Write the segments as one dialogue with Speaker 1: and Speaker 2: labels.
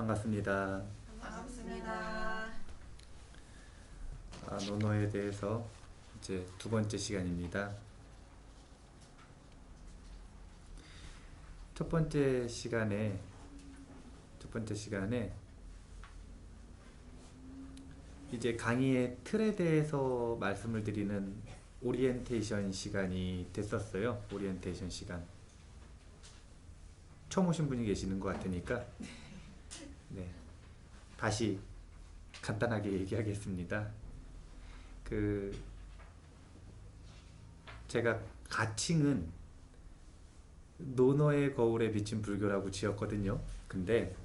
Speaker 1: 반갑습니다.
Speaker 2: 반갑습니다.
Speaker 1: 논어에 대해서 이제 두 번째 시간입니다. 첫 번째 시간에 이제 강의의 틀에 대해서 말씀을 드리는 오리엔테이션 시간이 됐었어요. 오리엔테이션 시간. 처음 오신 분이 계시는 것 같으니까 네, 다시 간단하게 얘기하겠습니다. 제가 가칭은 논어의 거울에 비친 불교라고 지었거든요. 근데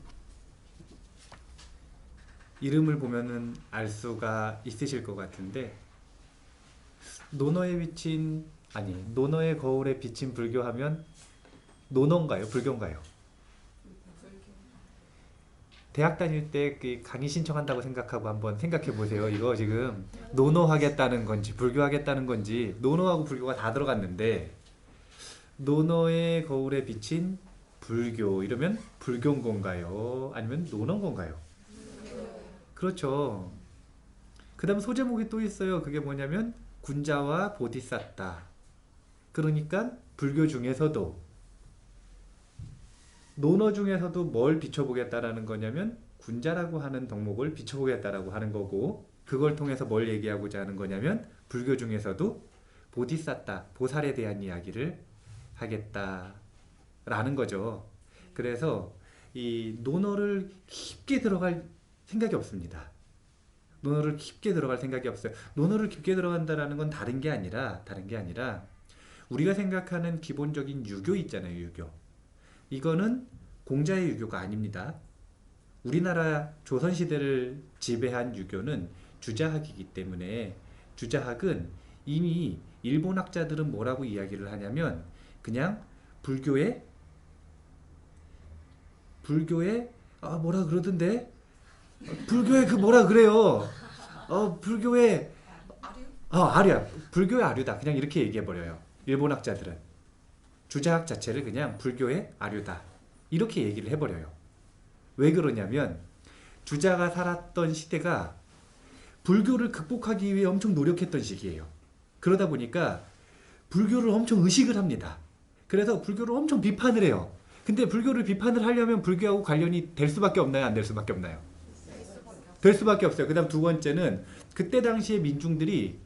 Speaker 1: 이름을 보면은 알 수가 있으실 것 같은데 논어의 거울에 비친 불교하면 논어인가요? 불교인가요? 대학 다닐 때 그 강의 신청한다고 생각하고 한번 생각해 보세요. 이거 지금 논어 하겠다는 건지 불교 하겠다는 건지 논어하고 불교가 다 들어갔는데 논어의 거울에 비친 불교 이러면 불교인 건가요? 아니면 논어인 건가요? 그렇죠. 그 다음 소제목이 또 있어요. 그게 뭐냐면 군자와 보디사tta. 그러니까 불교 중에서도 논어 중에서도 뭘 비춰보겠다라는 거냐면 군자라고 하는 덕목을 비춰보겠다라고 하는 거고, 그걸 통해서 뭘 얘기하고자 하는 거냐면 불교 중에서도 보디사tta, 보살에 대한 이야기를 하겠다라는 거죠. 그래서 이 논어를 깊게 들어갈 생각이 없습니다. 논어를 깊게 들어갈 생각이 없어요. 논어를 깊게 들어간다라는 건 다른 게 아니라 우리가 생각하는 기본적인 유교 있잖아요. 유교. 이거는 공자의 유교가 아닙니다. 우리나라 조선시대를 지배한 유교는 주자학이기 때문에 주자학은 이미 일본 학자들은 뭐라고 이야기를 하냐면 그냥 불교의 뭐라 그러던데? 불교의 그 뭐라 그래요? 불교의 아류야. 불교의 아류다. 그냥 이렇게 얘기해버려요. 일본 학자들은. 주자학 자체를 그냥 불교의 아류다. 이렇게 얘기를 해버려요. 왜 그러냐면 주자가 살았던 시대가 불교를 극복하기 위해 엄청 노력했던 시기예요. 그러다 보니까 불교를 엄청 의식을 합니다. 그래서 불교를 엄청 비판을 해요. 근데 불교를 비판을 하려면 불교하고 관련이 될 수밖에 없나요? 안 될 수밖에 없나요? 될 수밖에 없어요. 그 다음 두 번째는 그때 당시에 민중들이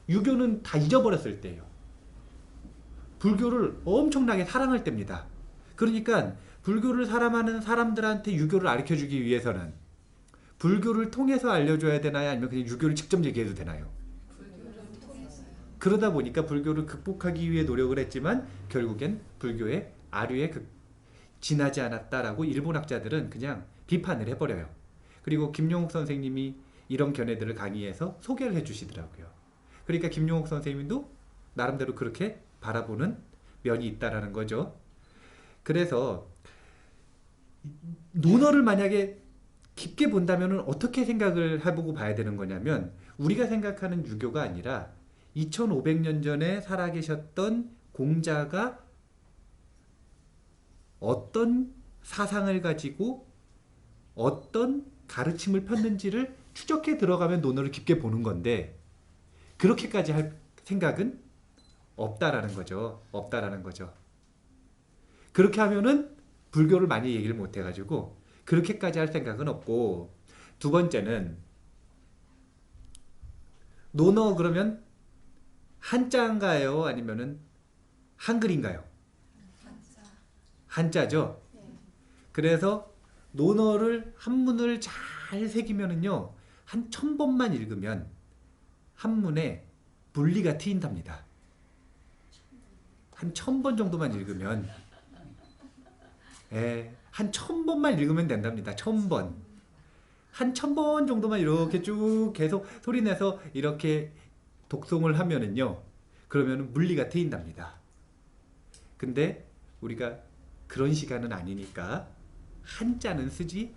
Speaker 1: 유교는 다 잊어버렸을 때예요. 불교를 엄청나게 사랑할 때입니다. 그러니까 불교를 사랑하는 사람들한테 유교를 가르쳐주기 위해서는 불교를 통해서 알려줘야 되나요? 아니면 그냥 유교를 직접 얘기해도 되나요?
Speaker 2: 불교를 통해서요.
Speaker 1: 그러다 보니까 불교를 극복하기 위해 노력을 했지만 결국엔 불교의 아류에 지나지 않았다라고 일본 학자들은 그냥 비판을 해버려요. 그리고 김용옥 선생님이 이런 견해들을 강의에서 소개를 해주시더라고요. 그러니까 김용옥 선생님도 나름대로 그렇게 바라보는 면이 있다라는 거죠. 그래서 논어를 만약에 깊게 본다면 어떻게 생각을 해보고 봐야 되는 거냐면 우리가 생각하는 유교가 아니라 2500년 전에 살아계셨던 공자가 어떤 사상을 가지고 어떤 가르침을 폈는지를 추적해 들어가면 논어를 깊게 보는 건데 그렇게까지 할 생각은 없다라는 거죠. 그렇게 하면은 불교를 많이 얘기를 못 해가지고 그렇게까지 할 생각은 없고, 두 번째는 논어 그러면 한자인가요? 아니면은 한글인가요? 한자죠. 그래서 논어를 한문을 잘 새기면은요 한 1000번만 읽으면 한문에 분리가 트인답니다. 한 1000번 정도만 읽으면 한 1000번만 읽으면 된답니다. 1000번. 한 1000번 정도만 이렇게 쭉 계속 소리내서 이렇게 독송을 하면은요. 그러면 물리가 트인답니다. 근데 우리가 그런 시간은 아니니까 한자는 쓰지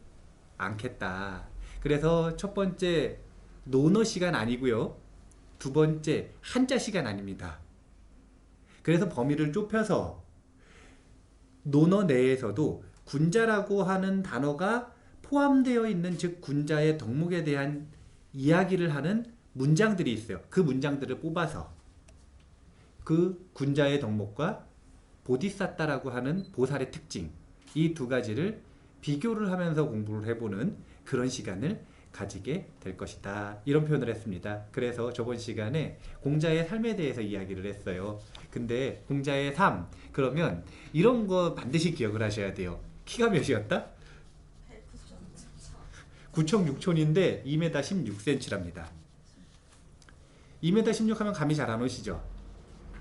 Speaker 1: 않겠다. 그래서 첫 번째 논어 시간 아니고요. 두 번째 한자 시간 아닙니다. 그래서 범위를 좁혀서 논어 내에서도 군자라고 하는 단어가 포함되어 있는 즉 군자의 덕목에 대한 이야기를 하는 문장들이 있어요. 그 문장들을 뽑아서 그 군자의 덕목과 보디사타라고 하는 보살의 특징 이 두 가지를 비교를 하면서 공부를 해보는 그런 시간을 가지게 될 것이다. 이런 표현을 했습니다. 그래서 저번 시간에 공자의 삶에 대해서 이야기를 했어요. 근데 공자의 삶 그러면 이런 거 반드시 기억을 하셔야 돼요. 키가 몇이었다? 9천6천인데 2m 16cm랍니다. 2m 16 하면 감이 잘 안 오시죠?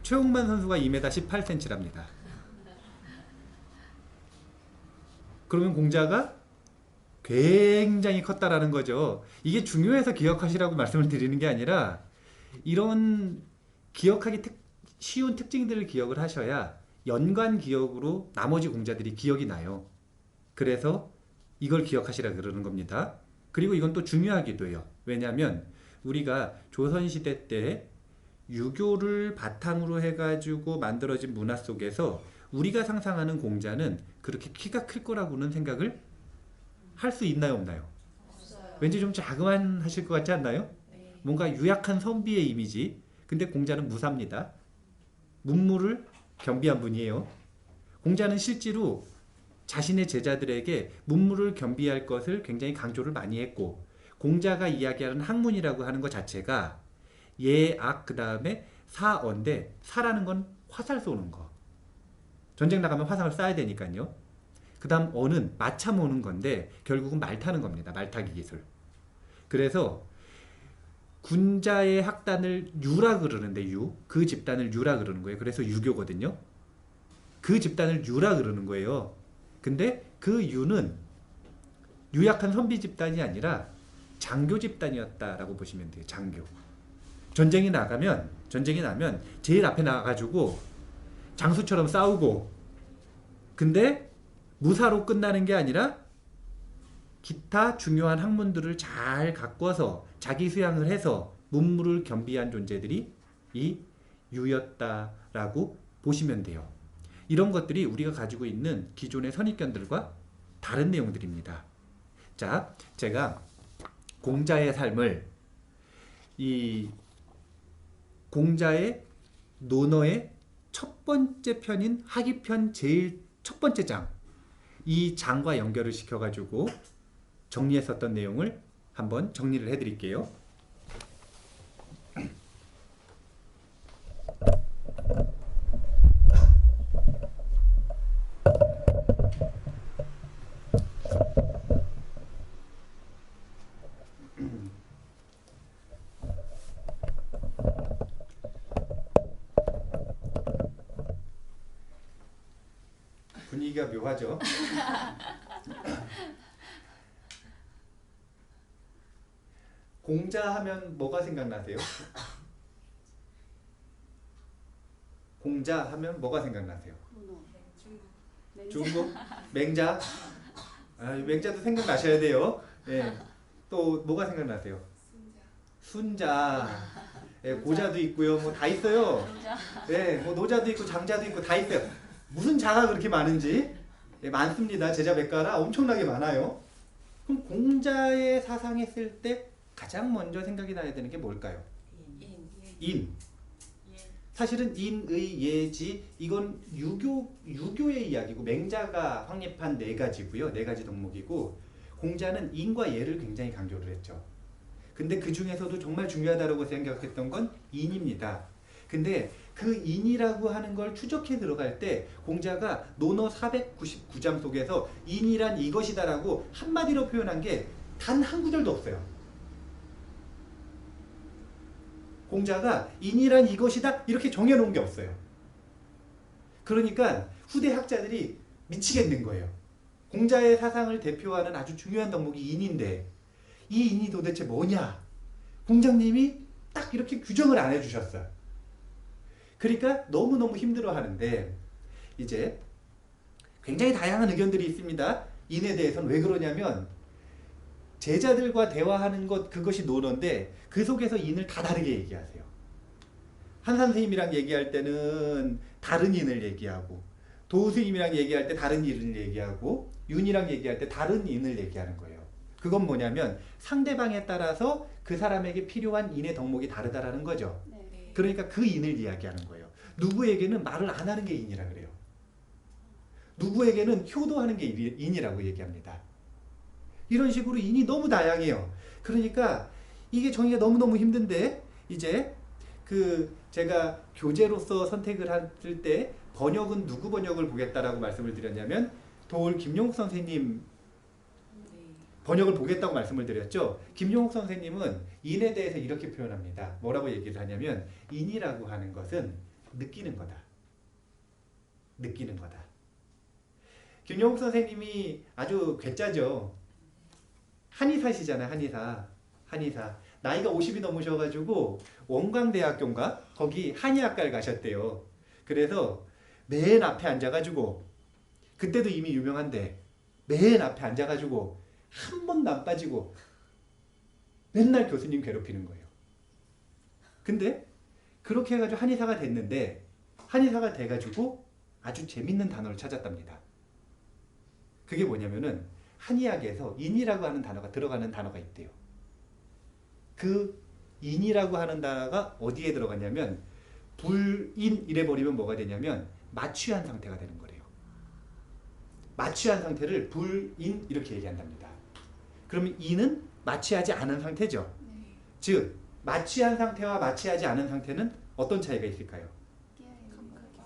Speaker 1: 최홍만 선수가 2m 18cm랍니다. 그러면 공자가 굉장히 컸다라는 거죠. 이게 중요해서 기억하시라고 말씀을 드리는 게 아니라 이런 기억하기 쉬운 특징들을 기억을 하셔야 연관 기억으로 나머지 공자들이 기억이 나요. 그래서 이걸 기억하시라 그러는 겁니다. 그리고 이건 또 중요하기도 해요. 왜냐하면 우리가 조선시대 때 유교를 바탕으로 해가지고 만들어진 문화 속에서 우리가 상상하는 공자는 그렇게 키가 클 거라고는 생각을 할 수 있나요, 없나요?
Speaker 2: 없어요.
Speaker 1: 왠지 좀 자그만 하실 것 같지 않나요?
Speaker 2: 네.
Speaker 1: 뭔가 유약한 선비의 이미지. 근데 공자는 무사입니다. 문무를 겸비한 분이에요. 공자는 실제로 자신의 제자들에게 문무를 겸비할 것을 굉장히 강조를 많이 했고 공자가 이야기하는 학문이라고 하는 것 자체가 예, 악, 그 다음에 사어인데 사라는 건 화살 쏘는 거. 전쟁 나가면 화상을 쏴야 되니까요. 그 다음 어는 마차 모는 건데 결국은 말 타는 겁니다. 말 타기 기술. 그래서 군자의 학단을 유라 그러는데 그 집단을 유라 그러는 거예요. 그래서 유교거든요. 그 집단을 유라 그러는 거예요. 근데 그 유는 유약한 선비 집단이 아니라 장교 집단이었다라고 보시면 돼요. 장교. 전쟁이 나면 제일 앞에 나가가지고 장수처럼 싸우고 근데 무사로 끝나는 게 아니라 기타 중요한 학문들을 잘 가꿔서 자기 수양을 해서 문무를 겸비한 존재들이 이 유였다라고 보시면 돼요. 이런 것들이 우리가 가지고 있는 기존의 선입견들과 다른 내용들입니다. 자, 제가 공자의 삶을 이 공자의 논어의 첫 번째 편인 하기편 제일 첫 번째 장 이 장과 연결을 시켜가지고 정리했었던 내용을 한번 정리를 해드릴게요. 분위기가 묘하죠? 공자 하면 뭐가 생각나세요? 공자 하면 뭐가 생각나세요? 중국? 맹자? 맹자도 생각나셔야 돼요. 예. 또 뭐가 생각나세요? 순자. 예, 고자도 있고요. 뭐 다 있어요. 예, 뭐 노자도 있고 장자도 있고 다 있어요. 무슨 자가 그렇게 많은지 예, 많습니다. 제자 백가라 엄청나게 많아요. 그럼 공자의 사상했을 때 가장 먼저 생각이 나야 되는 게 뭘까요? 인. 사실은 인의 예지 이건 유교의 이야기고 맹자가 확립한 네 가지고요. 네 가지 덕목이고 공자는 인과 예를 굉장히 강조를 했죠. 근데 그 중에서도 정말 중요하다고 생각했던 건 인입니다. 근데 그 인이라고 하는 걸 추적해 들어갈 때 공자가 논어 499장 속에서 인이란 이것이다라고 한마디로 표현한 게 단 한 구절도 없어요. 공자가 인이란 이것이다 이렇게 정해놓은 게 없어요. 그러니까 후대 학자들이 미치겠는 거예요. 공자의 사상을 대표하는 아주 중요한 덕목이 인인데 이 인이 도대체 뭐냐? 공자님이 딱 이렇게 규정을 안 해주셨어요. 그러니까 너무너무 힘들어하는데 이제 굉장히 다양한 의견들이 있습니다. 인에 대해서는 왜 그러냐면 제자들과 대화하는 것 그것이 논어인데 그 속에서 인을 다 다르게 얘기하세요. 한 선생님이랑 얘기할 때는 다른 인을 얘기하고 도우 스님이랑 얘기할 때 다른 인을 얘기하고 윤이랑 얘기할 때 다른 인을 얘기하는 거예요. 그건 뭐냐면 상대방에 따라서 그 사람에게 필요한 인의 덕목이 다르다라는 거죠.
Speaker 2: 네.
Speaker 1: 그러니까 그 인을 이야기하는 거예요. 누구에게는 말을 안 하는 게 인이라 그래요. 누구에게는 효도하는 게 인이라고 얘기합니다. 이런 식으로 인이 너무 다양해요. 그러니까 이게 정의가 너무너무 힘든데 이제 제가 교재로서 선택을 했을 때 번역은 누구 번역을 보겠다라고 말씀을 드렸냐면 도올 김용욱 선생님 번역을 보겠다고 말씀을 드렸죠. 김용욱 선생님은 인에 대해서 이렇게 표현합니다. 뭐라고 얘기를 하냐면 인이라고 하는 것은 느끼는 거다. 느끼는 거다. 김용욱 선생님이 아주 괴짜죠. 한의사시잖아요. 한의사. 나이가 50이 넘으셔가지고 원광대학교인가? 거기 한의학과를 가셨대요. 그래서 맨 앞에 앉아가지고 그때도 이미 유명한데 맨 앞에 앉아가지고 한 번도 안 빠지고 맨날 교수님 괴롭히는 거예요. 근데 그렇게 해가지고 한의사가 됐는데 한의사가 돼가지고 아주 재밌는 단어를 찾았답니다. 그게 뭐냐면은 한의학에서 인이라고 하는 단어가 들어가는 단어가 있대요. 그 인이라고 하는 단어가 어디에 들어가냐면 불인 이래 버리면 뭐가 되냐면 마취한 상태가 되는 거래요. 마취한 상태를 불인 이렇게 얘기한답니다. 그러면 인은 마취하지 않은 상태죠.
Speaker 2: 네.
Speaker 1: 즉 마취한 상태와 마취하지 않은 상태는 어떤 차이가 있을까요?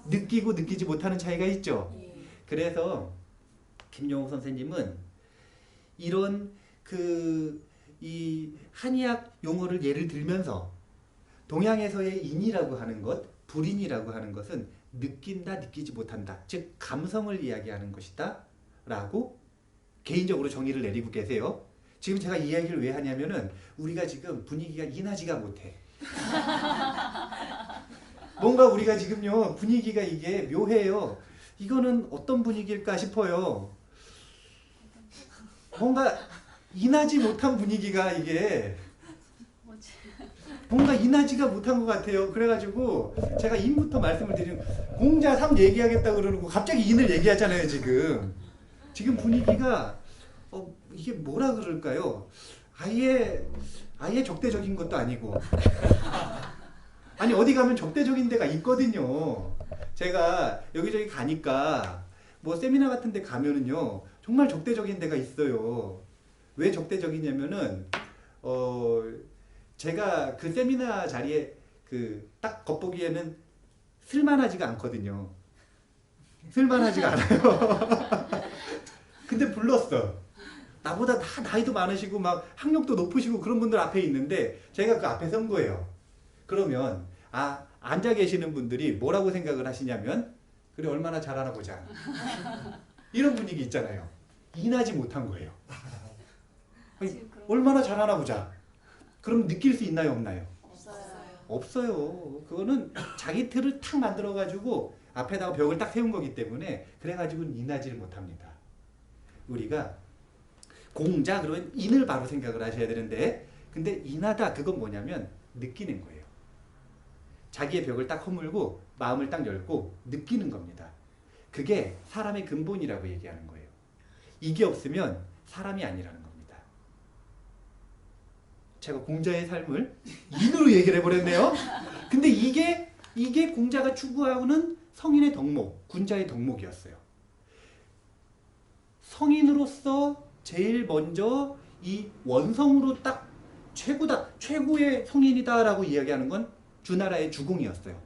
Speaker 1: 느끼고 느끼지 못하는 차이가 있죠. 그래서 김용욱 선생님은 이런 이 한의학 용어를 예를 들면서 동양에서의 인이라고 하는 것, 불인이라고 하는 것은 느낀다, 느끼지 못한다. 즉 감성을 이야기하는 것이다 라고 개인적으로 정의를 내리고 계세요. 지금 제가 이 이야기를 왜 하냐면은 우리가 지금 분위기가 인하지가 못해. 뭔가 우리가 지금요 분위기가 이게 묘해요. 이거는 어떤 분위기일까 싶어요. 뭔가 인하지 못한 분위기가 이게 뭔가 인하지가 못한 것 같아요. 그래가지고 제가 인부터 말씀을 드리면 공자 3 얘기하겠다 그러고 갑자기 인을 얘기하잖아요. 지금 분위기가 이게 뭐라 그럴까요? 아예 적대적인 것도 아니고 아니 어디 가면 적대적인 데가 있거든요. 제가 여기저기 가니까 뭐 세미나 같은 데 가면은요 정말 적대적인 데가 있어요. 왜 적대적이냐면은 제가 그 세미나 자리에 딱 겉보기에는 쓸만하지가 않거든요. 쓸만하지가 않아요. 근데 불렀어. 나보다 다 나이도 많으시고 막 학력도 높으시고 그런 분들 앞에 있는데 제가 그 앞에 선 거예요. 그러면 앉아 계시는 분들이 뭐라고 생각을 하시냐면 그래 얼마나 잘하나 보자. 이런 분위기 있잖아요. 인하지 못한 거예요. 아니, 얼마나 잘하나 보자. 그럼 느낄 수 있나요 없나요? 없어요. 그거는 자기 틀을 탁 만들어가지고 앞에다가 벽을 딱 세운 거기 때문에 그래가지고 인하지를 못합니다. 우리가 공자 그러면 인을 바로 생각을 하셔야 되는데 근데 인하다 그건 뭐냐면 느끼는 거예요. 자기의 벽을 딱 허물고 마음을 딱 열고 느끼는 겁니다. 그게 사람의 근본이라고 얘기하는 거예요. 이게 없으면 사람이 아니라는 겁니다. 제가 공자의 삶을 인으로 얘기를 해버렸네요. 근데 이게 공자가 추구하는 성인의 덕목, 군자의 덕목이었어요. 성인으로서 제일 먼저 이 원성으로 딱 최고다, 최고의 성인이다라고 이야기하는 건 주나라의 주공이었어요.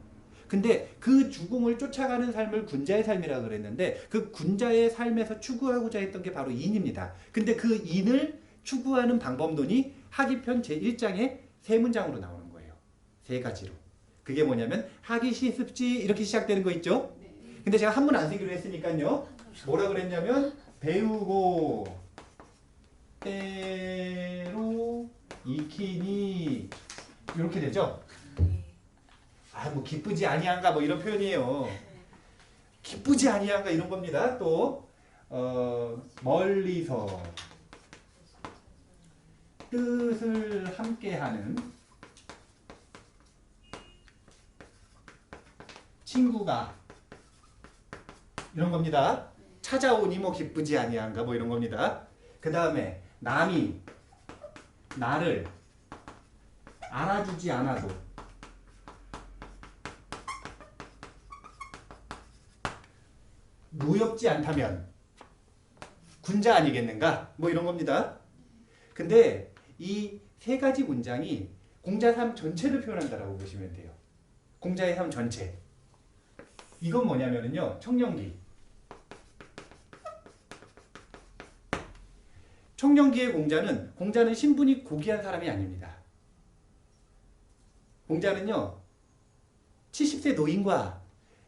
Speaker 1: 근데 그 주공을 쫓아가는 삶을 군자의 삶이라고 그랬는데 그 군자의 삶에서 추구하고자 했던 게 바로 인입니다. 근데 그 인을 추구하는 방법론이 하기편 제1장에 세 문장으로 나오는 거예요. 세 가지로. 그게 뭐냐면 하기 시습지 이렇게 시작되는 거 있죠? 근데 제가 한문 안 쓰기로 했으니까요. 뭐라 그랬냐면 배우고 때로 익히니 이렇게 되죠? 뭐 기쁘지 아니한가 뭐 이런 표현이에요. 기쁘지 아니한가 이런 겁니다. 또 멀리서 뜻을 함께하는 친구가 이런 겁니다. 찾아오니 뭐 기쁘지 아니한가 뭐 이런 겁니다. 그 다음에 남이 나를 알아주지 않아도 노엽지 않다면 군자 아니겠는가? 뭐 이런 겁니다. 근데 이 세 가지 문장이 공자의 삶 전체를 표현한다라고 보시면 돼요. 공자의 삶 전체. 이건 뭐냐면요. 청년기. 청년기의 공자는 신분이 고귀한 사람이 아닙니다. 공자는요. 70세 노인과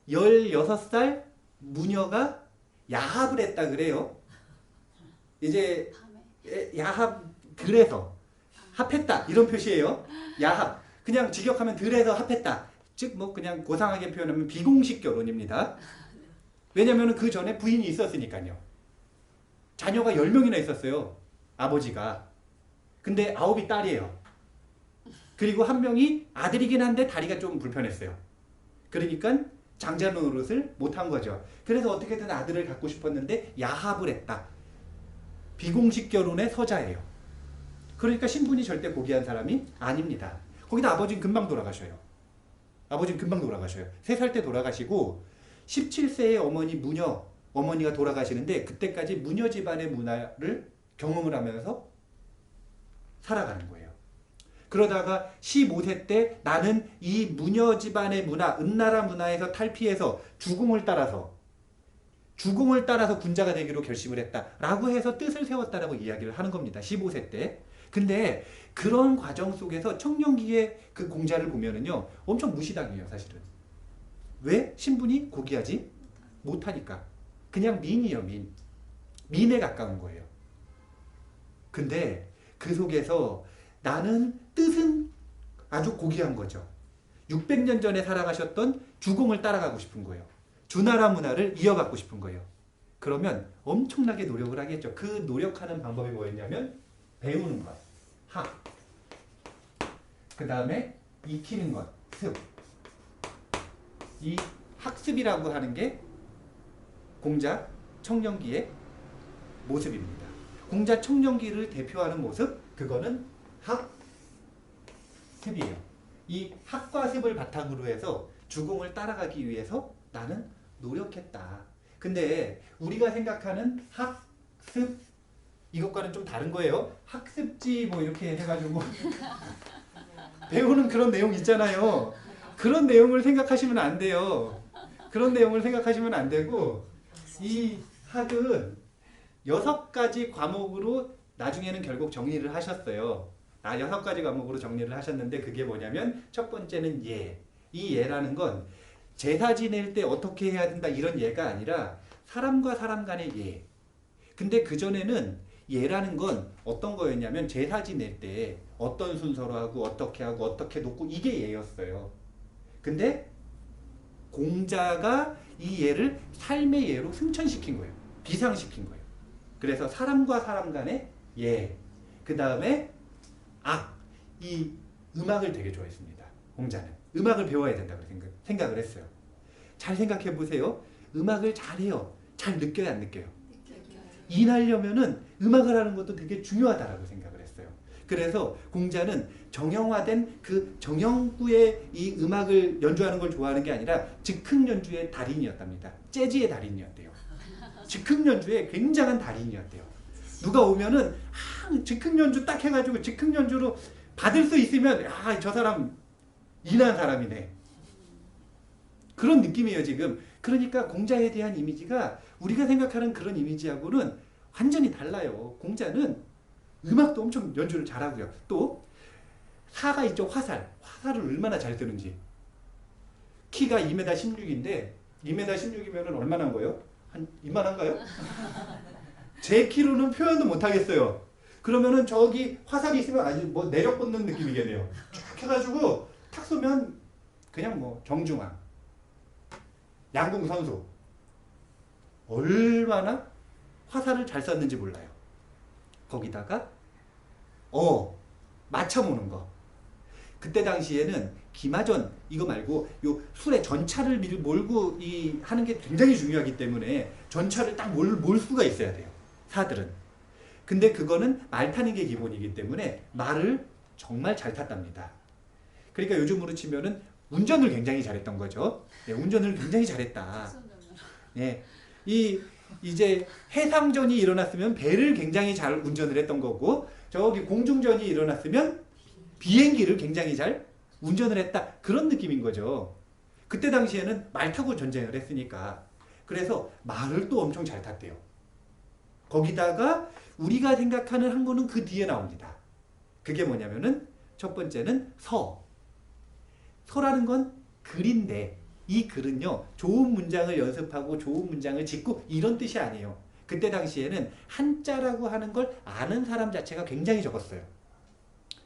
Speaker 1: 16살 무녀가 야합을 했다 그래요. 이제 그래서 합했다 이런 표시예요. 야합. 그냥 직역하면 들에서 합했다. 즉 뭐 그냥 고상하게 표현하면 비공식 결혼입니다. 왜냐하면 그 전에 부인이 있었으니까요. 자녀가 10명이나 있었어요. 아버지가. 근데 9이 딸이에요. 그리고 한 명이 아들이긴 한데 다리가 좀 불편했어요. 그러니까 장자 노릇을 못한 거죠. 그래서 어떻게든 아들을 갖고 싶었는데 야합을 했다. 비공식 결혼의 서자예요. 그러니까 신분이 절대 고귀한 사람이 아닙니다. 거기다 아버지는 금방 돌아가셔요. 3살 때 돌아가시고 17세의 어머니가 돌아가시는데 그때까지 무녀 집안의 문화를 경험을 하면서 살아가는 거예요. 그러다가 15세 때 나는 이 무녀 집안의 문화, 은나라 문화에서 탈피해서 주공을 따라서 군자가 되기로 결심을 했다라고 해서 뜻을 세웠다라고 이야기를 하는 겁니다. 15세 때. 근데 그런 과정 속에서 청년기의 그 공자를 보면은요, 엄청 무시당해요, 사실은. 왜? 신분이 고귀하지 못하니까. 그냥 민이에요, 민. 민에 가까운 거예요. 근데 그 속에서 나는 뜻은 아주 고귀한 거죠. 600년 전에 살아가셨던 주공을 따라가고 싶은 거예요. 주나라 문화를 이어받고 싶은 거예요. 그러면 엄청나게 노력을 하겠죠. 그 노력하는 방법이 뭐였냐면 배우는 것, 학. 그 다음에 익히는 것, 습. 이 학습이라고 하는 게 공자 청년기의 모습입니다. 공자 청년기를 대표하는 모습, 그거는 학습이에요. 이 학과 습을 바탕으로 해서 주공을 따라가기 위해서 나는 노력했다. 근데 우리가 생각하는 학습 이것과는 좀 다른 거예요. 학습지 뭐 이렇게 해가지고 배우는 그런 내용 있잖아요. 그런 내용을 생각하시면 안 돼요. 그런 내용을 생각하시면 안 되고 이 학은 6가지 과목으로 나중에는 결국 정리를 하셨어요. 6가지 과목으로 정리를 하셨는데 그게 뭐냐면 첫 번째는 예. 이 예라는 건 제사 지낼 때 어떻게 해야 된다 이런 예가 아니라 사람과 사람 간의 예. 근데 그전에는 예라는 건 어떤 거였냐면 제사 지낼 때 어떤 순서로 하고 어떻게 놓고 이게 예였어요. 근데 공자가 이 예를 삶의 예로 승천시킨 거예요. 비상시킨 거예요. 그래서 사람과 사람 간의 예. 그 다음에 악. 이 음악을 되게 좋아했습니다. 공자는. 음악을 배워야 된다고 생각을 했어요. 잘 생각해 보세요. 음악을 잘해요. 잘 느껴요, 안 느껴요? 인하려면은 음악을 하는 것도 되게 중요하다라고 생각을 했어요. 그래서 공자는 정형화된 그 정형구의 이 음악을 연주하는 걸 좋아하는 게 아니라 즉흥 연주의 달인이었답니다. 재즈의 달인이었대요. 즉흥 연주의 굉장한 달인이었대요. 누가 오면은 즉흥 연주 딱 해가지고 즉흥 연주로 받을 수 있으면 저 사람 인한 사람이네. 그런 느낌이에요 지금. 그러니까 공자에 대한 이미지가 우리가 생각하는 그런 이미지하고는 완전히 달라요. 공자는 음악도 엄청 연주를 잘하고요. 또 사가 있죠. 화살을 얼마나 잘 쓰는지. 키가 2m 16인데 2m 16이면 얼마나 한 거예요? 한 이만한가요? 제 키로는 표현도 못하겠어요. 그러면은 저기 화살이 있으면 아주 뭐 내력 꽂는 느낌이겠네요. 쭉 해가지고 탁 쏘면 그냥 뭐 정중앙 양궁 선수 얼마나 화살을 잘 쐈는지 몰라요. 거기다가 맞춰보는 거. 그때 당시에는 기마전 이거 말고 요 술에 전차를 몰고 하는 게 굉장히 중요하기 때문에 전차를 딱 몰 수가 있어야 돼요. 사들은. 근데 그거는 말 타는 게 기본이기 때문에 말을 정말 잘 탔답니다. 그러니까 요즘으로 치면은 운전을 굉장히 잘했던 거죠. 네, 운전을 굉장히 잘했다. 네, 이제 해상전이 일어났으면 배를 굉장히 잘 운전을 했던 거고, 저기 공중전이 일어났으면 비행기를 굉장히 잘 운전을 했다. 그런 느낌인 거죠. 그때 당시에는 말 타고 전쟁을 했으니까. 그래서 말을 또 엄청 잘 탔대요. 거기다가 우리가 생각하는 항구는 그 뒤에 나옵니다. 그게 뭐냐면은 첫 번째는 서. 서라는 건 글인데 이 글은요, 좋은 문장을 연습하고 좋은 문장을 짓고 이런 뜻이 아니에요. 그때 당시에는 한자라고 하는 걸 아는 사람 자체가 굉장히 적었어요.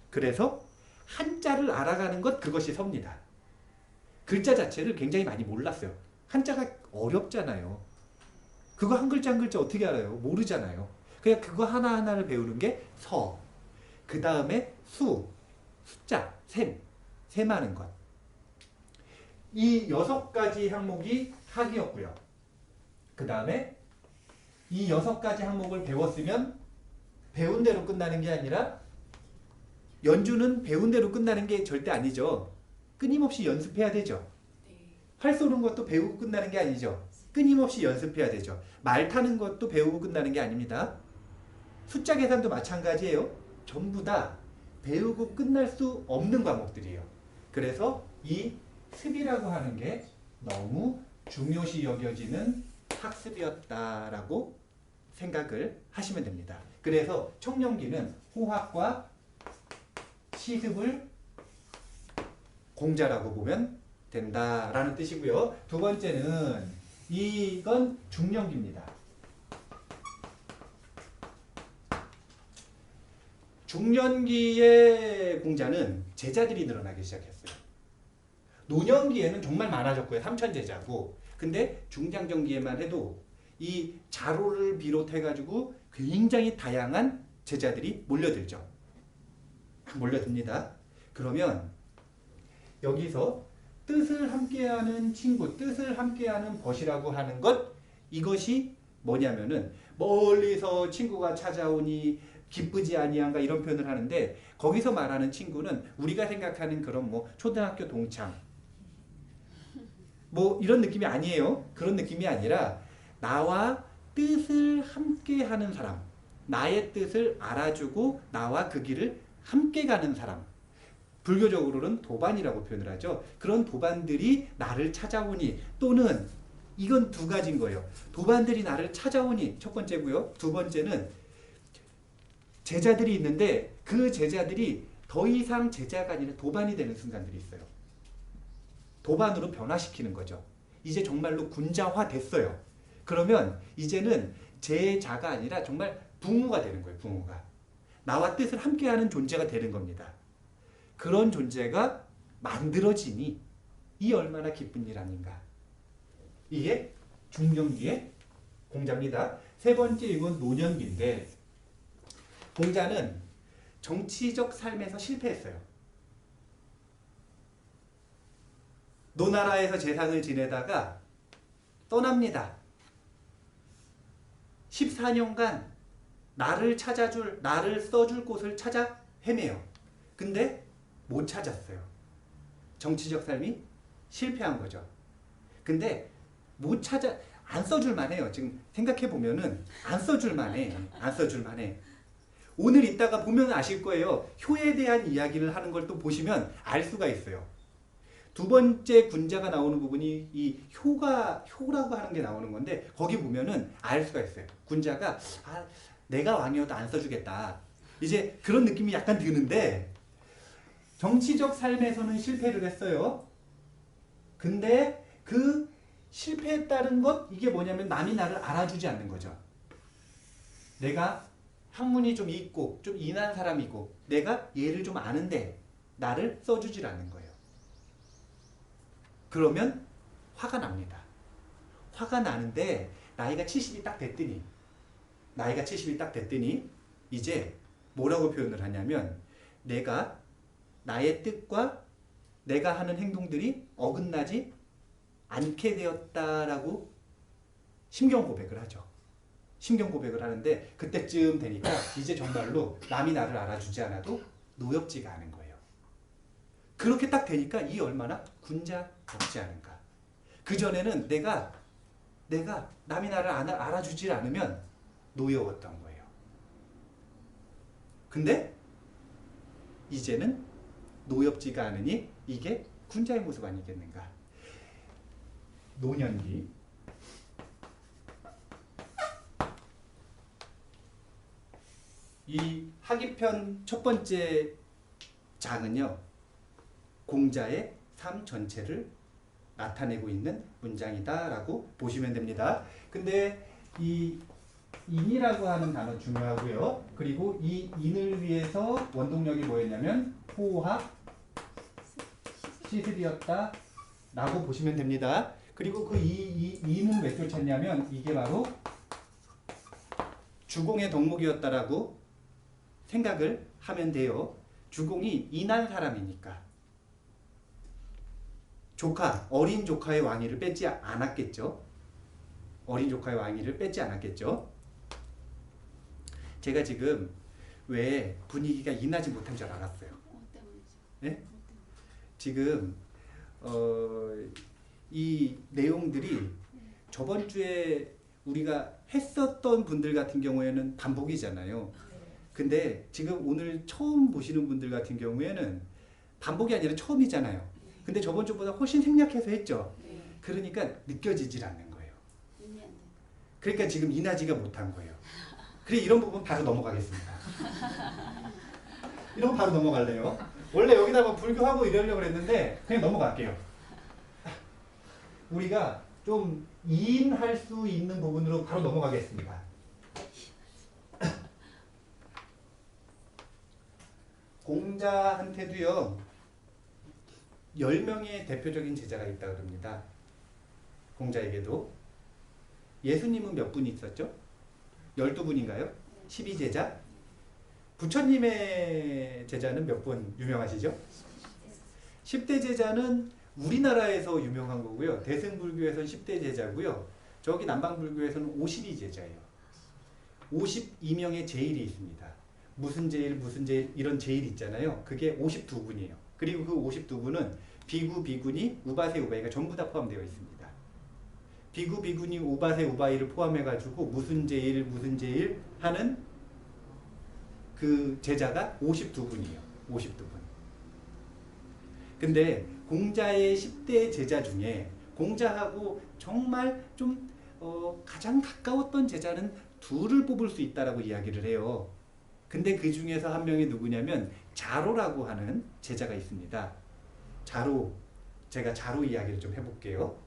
Speaker 1: 그래서 한자를 알아가는 것, 그것이 서입니다. 글자 자체를 굉장히 많이 몰랐어요. 한자가 어렵잖아요. 그거 한 글자 한 글자 어떻게 알아요? 모르잖아요. 그냥 그거 하나하나를 배우는 게 서. 그 다음에 수, 숫자, 셈하는 것. 이 6가지 항목이 학이었고요. 그 다음에 이 6가지 항목을 배웠으면 배운 대로 끝나는 게 아니라, 연주는 배운 대로 끝나는 게 절대 아니죠. 끊임없이 연습해야 되죠. 활 쏘는 것도 배우고 끝나는 게 아니죠. 끊임없이 연습해야 되죠. 말 타는 것도 배우고 끝나는 게 아닙니다. 숫자 계산도 마찬가지예요. 전부 다 배우고 끝날 수 없는 과목들이에요. 그래서 이 습이라고 하는 게 너무 중요시 여겨지는 학습이었다라고 생각을 하시면 됩니다. 그래서 청년기는 호학과 시습을 공자라고 보면 된다라는 뜻이고요. 두 번째는 이건 중년기입니다. 중년기의 공자는 제자들이 늘어나기 시작했어요. 노년기에는 정말 많아졌고요. 3,000제자고. 근데 중장정기에만 해도 이 자로를 비롯해가지고 굉장히 다양한 제자들이 몰려들죠. 몰려듭니다. 그러면 여기서 뜻을 함께하는 친구, 뜻을 함께하는 벗이라고 하는 것, 이것이 뭐냐면은 멀리서 친구가 찾아오니 기쁘지 아니한가 이런 표현을 하는데, 거기서 말하는 친구는 우리가 생각하는 그런 뭐 초등학교 동창 뭐 이런 느낌이 아니에요. 그런 느낌이 아니라 나와 뜻을 함께하는 사람, 나의 뜻을 알아주고 나와 그 길을 함께 가는 사람, 불교적으로는 도반이라고 표현을 하죠. 그런 도반들이 나를 찾아오니, 또는 이건 두 가지인 거예요. 도반들이 나를 찾아오니 첫 번째고요. 두 번째는 제자들이 있는데 그 제자들이 더 이상 제자가 아니라 도반이 되는 순간들이 있어요. 도반으로 변화시키는 거죠. 이제 정말로 군자화 됐어요. 그러면 이제는 제자가 아니라 정말 부모가 되는 거예요. 부모가. 나와 뜻을 함께하는 존재가 되는 겁니다. 그런 존재가 만들어지니 이 얼마나 기쁜 일 아닌가. 이게 중년기의 공자입니다. 세 번째 이건 노년기인데, 공자는 정치적 삶에서 실패했어요. 노나라에서 재상을 지내다가 떠납니다. 14년간 나를 찾아줄, 나를 써줄 곳을 찾아 헤매요. 근데 못 찾았어요. 정치적 삶이 실패한 거죠. 근데 못 찾아, 안 써줄만 해요. 지금 생각해보면은 안 써줄만 해. 안 써줄만 해. 오늘 이따가 보면 아실 거예요. 효에 대한 이야기를 하는 걸 또 보시면 알 수가 있어요. 두 번째 군자가 나오는 부분이 이 효라고 하는 게 나오는 건데, 거기 보면은 알 수가 있어요. 군자가 내가 왕이어도 안 써주겠다. 이제 그런 느낌이 약간 드는데, 정치적 삶에서는 실패를 했어요. 근데 그 실패했다는 것, 이게 뭐냐면 남이 나를 알아주지 않는 거죠. 내가 학문이 좀 있고 좀 인한 사람이고 내가 얘를 좀 아는데 나를 써주질 않는 거예요. 그러면 화가 납니다. 화가 나는데 나이가 70이 딱 됐더니 이제 뭐라고 표현을 하냐면, 내가 나의 뜻과 내가 하는 행동들이 어긋나지 않게 되었다라고 심경 고백을 하죠. 신경 고백을 하는데 그때쯤 되니까 이제 정말로 남이 나를 알아주지 않아도 노엽지가 않은 거예요. 그렇게 딱 되니까 이 얼마나 군자적지 않은가. 그전에는 내가 남이 나를 알아주지 않으면 노여웠던 거예요. 근데 이제는 노엽지가 않으니 이게 군자의 모습 아니겠는가. 노년기. 이 하기편 첫 번째 장은요, 공자의 삶 전체를 나타내고 있는 문장이다라고 보시면 됩니다. 근데 이 인이라고 하는 단어 중요하고요. 그리고 이 인을 위해서 원동력이 뭐였냐면 호학 시술이었다 라고 보시면 됩니다. 그리고 그 이는 왜 쫓았냐면 이게 바로 주공의 덕목이었다라고 생각을 하면 돼요. 주공이 인한 사람이니까. 어린 조카의 왕위를 뺏지 않았겠죠. 어린 조카의 왕위를 뺏지 않았겠죠. 제가 지금 왜 분위기가 인하지 못한 줄 알았어요. 네? 지금 이 내용들이 저번 주에 우리가 했었던 분들 같은 경우에는 반복이잖아요. 근데 지금 오늘 처음 보시는 분들 같은 경우에는 반복이 아니라 처음이잖아요. 근데 저번 주보다 훨씬 생략해서 했죠. 그러니까 느껴지질 않는 거예요. 그러니까 지금 인하지가 못한 거예요. 그래 이런 부분 바로 넘어가겠습니다. 이런 거 바로 넘어갈래요. 원래 여기다 뭐 불교하고 이러려고 했는데 그냥 넘어갈게요. 우리가 좀 이인할 수 있는 부분으로 바로 넘어가겠습니다. 공자한테도요 10명의 대표적인 제자가 있다고 합니다. 공자에게도. 예수님은 몇 분 있었죠? 12분인가요? 12제자? 부처님의 제자는 몇 분 유명하시죠? 10대 제자는 우리나라에서 유명한 거고요. 대승불교에서는 10대 제자고요. 저기 남방불교에서는 52제자예요. 52명의 제일이 있습니다. 무슨 제일 이런 제일 있잖아요. 그게 52분이에요. 그리고 그 52분은 비구, 비구니, 우바세, 우바이가 전부 다 포함되어 있습니다. 비구, 비구니, 우바세, 우바이를 포함해가지고 무슨 제일 하는 그 제자가 52분이에요. 52분. 근데 공자의 10대 제자 중에 공자하고 정말 좀 가장 가까웠던 제자는 둘을 뽑을 수 있다라고 이야기를 해요. 근데 그 중에서 한 명이 누구냐면 자로라고 하는 제자가 있습니다. 자로, 제가 자로 이야기를 좀 해볼게요.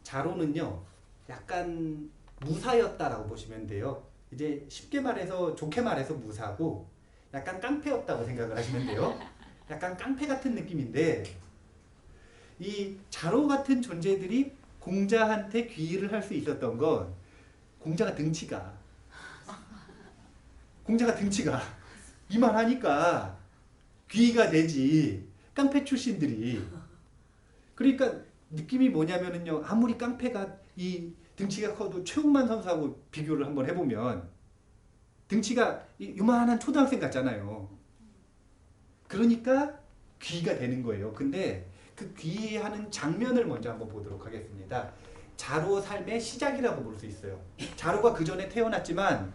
Speaker 1: 자로는요 약간 무사였다라고 보시면 돼요. 이제 쉽게 말해서 좋게 말해서 무사고 약간 깡패였다고 생각을 하시면 돼요. 약간 깡패 같은 느낌인데 이 자로 같은 존재들이 공자한테 귀의를 할 수 있었던 건 공자가 등치가 이만하니까 귀의가 되지. 깡패 출신들이. 그러니까 느낌이 뭐냐면은요, 아무리 깡패가 이 등치가 커도 최홍만 선수하고 비교를 한번 해보면 등치가 요만한 초등학생 같잖아요. 그러니까 귀의가 되는 거예요. 근데 그 귀의하는 장면을 먼저 한번 보도록 하겠습니다. 자로 삶의 시작이라고 볼 수 있어요. 자로가 그 전에 태어났지만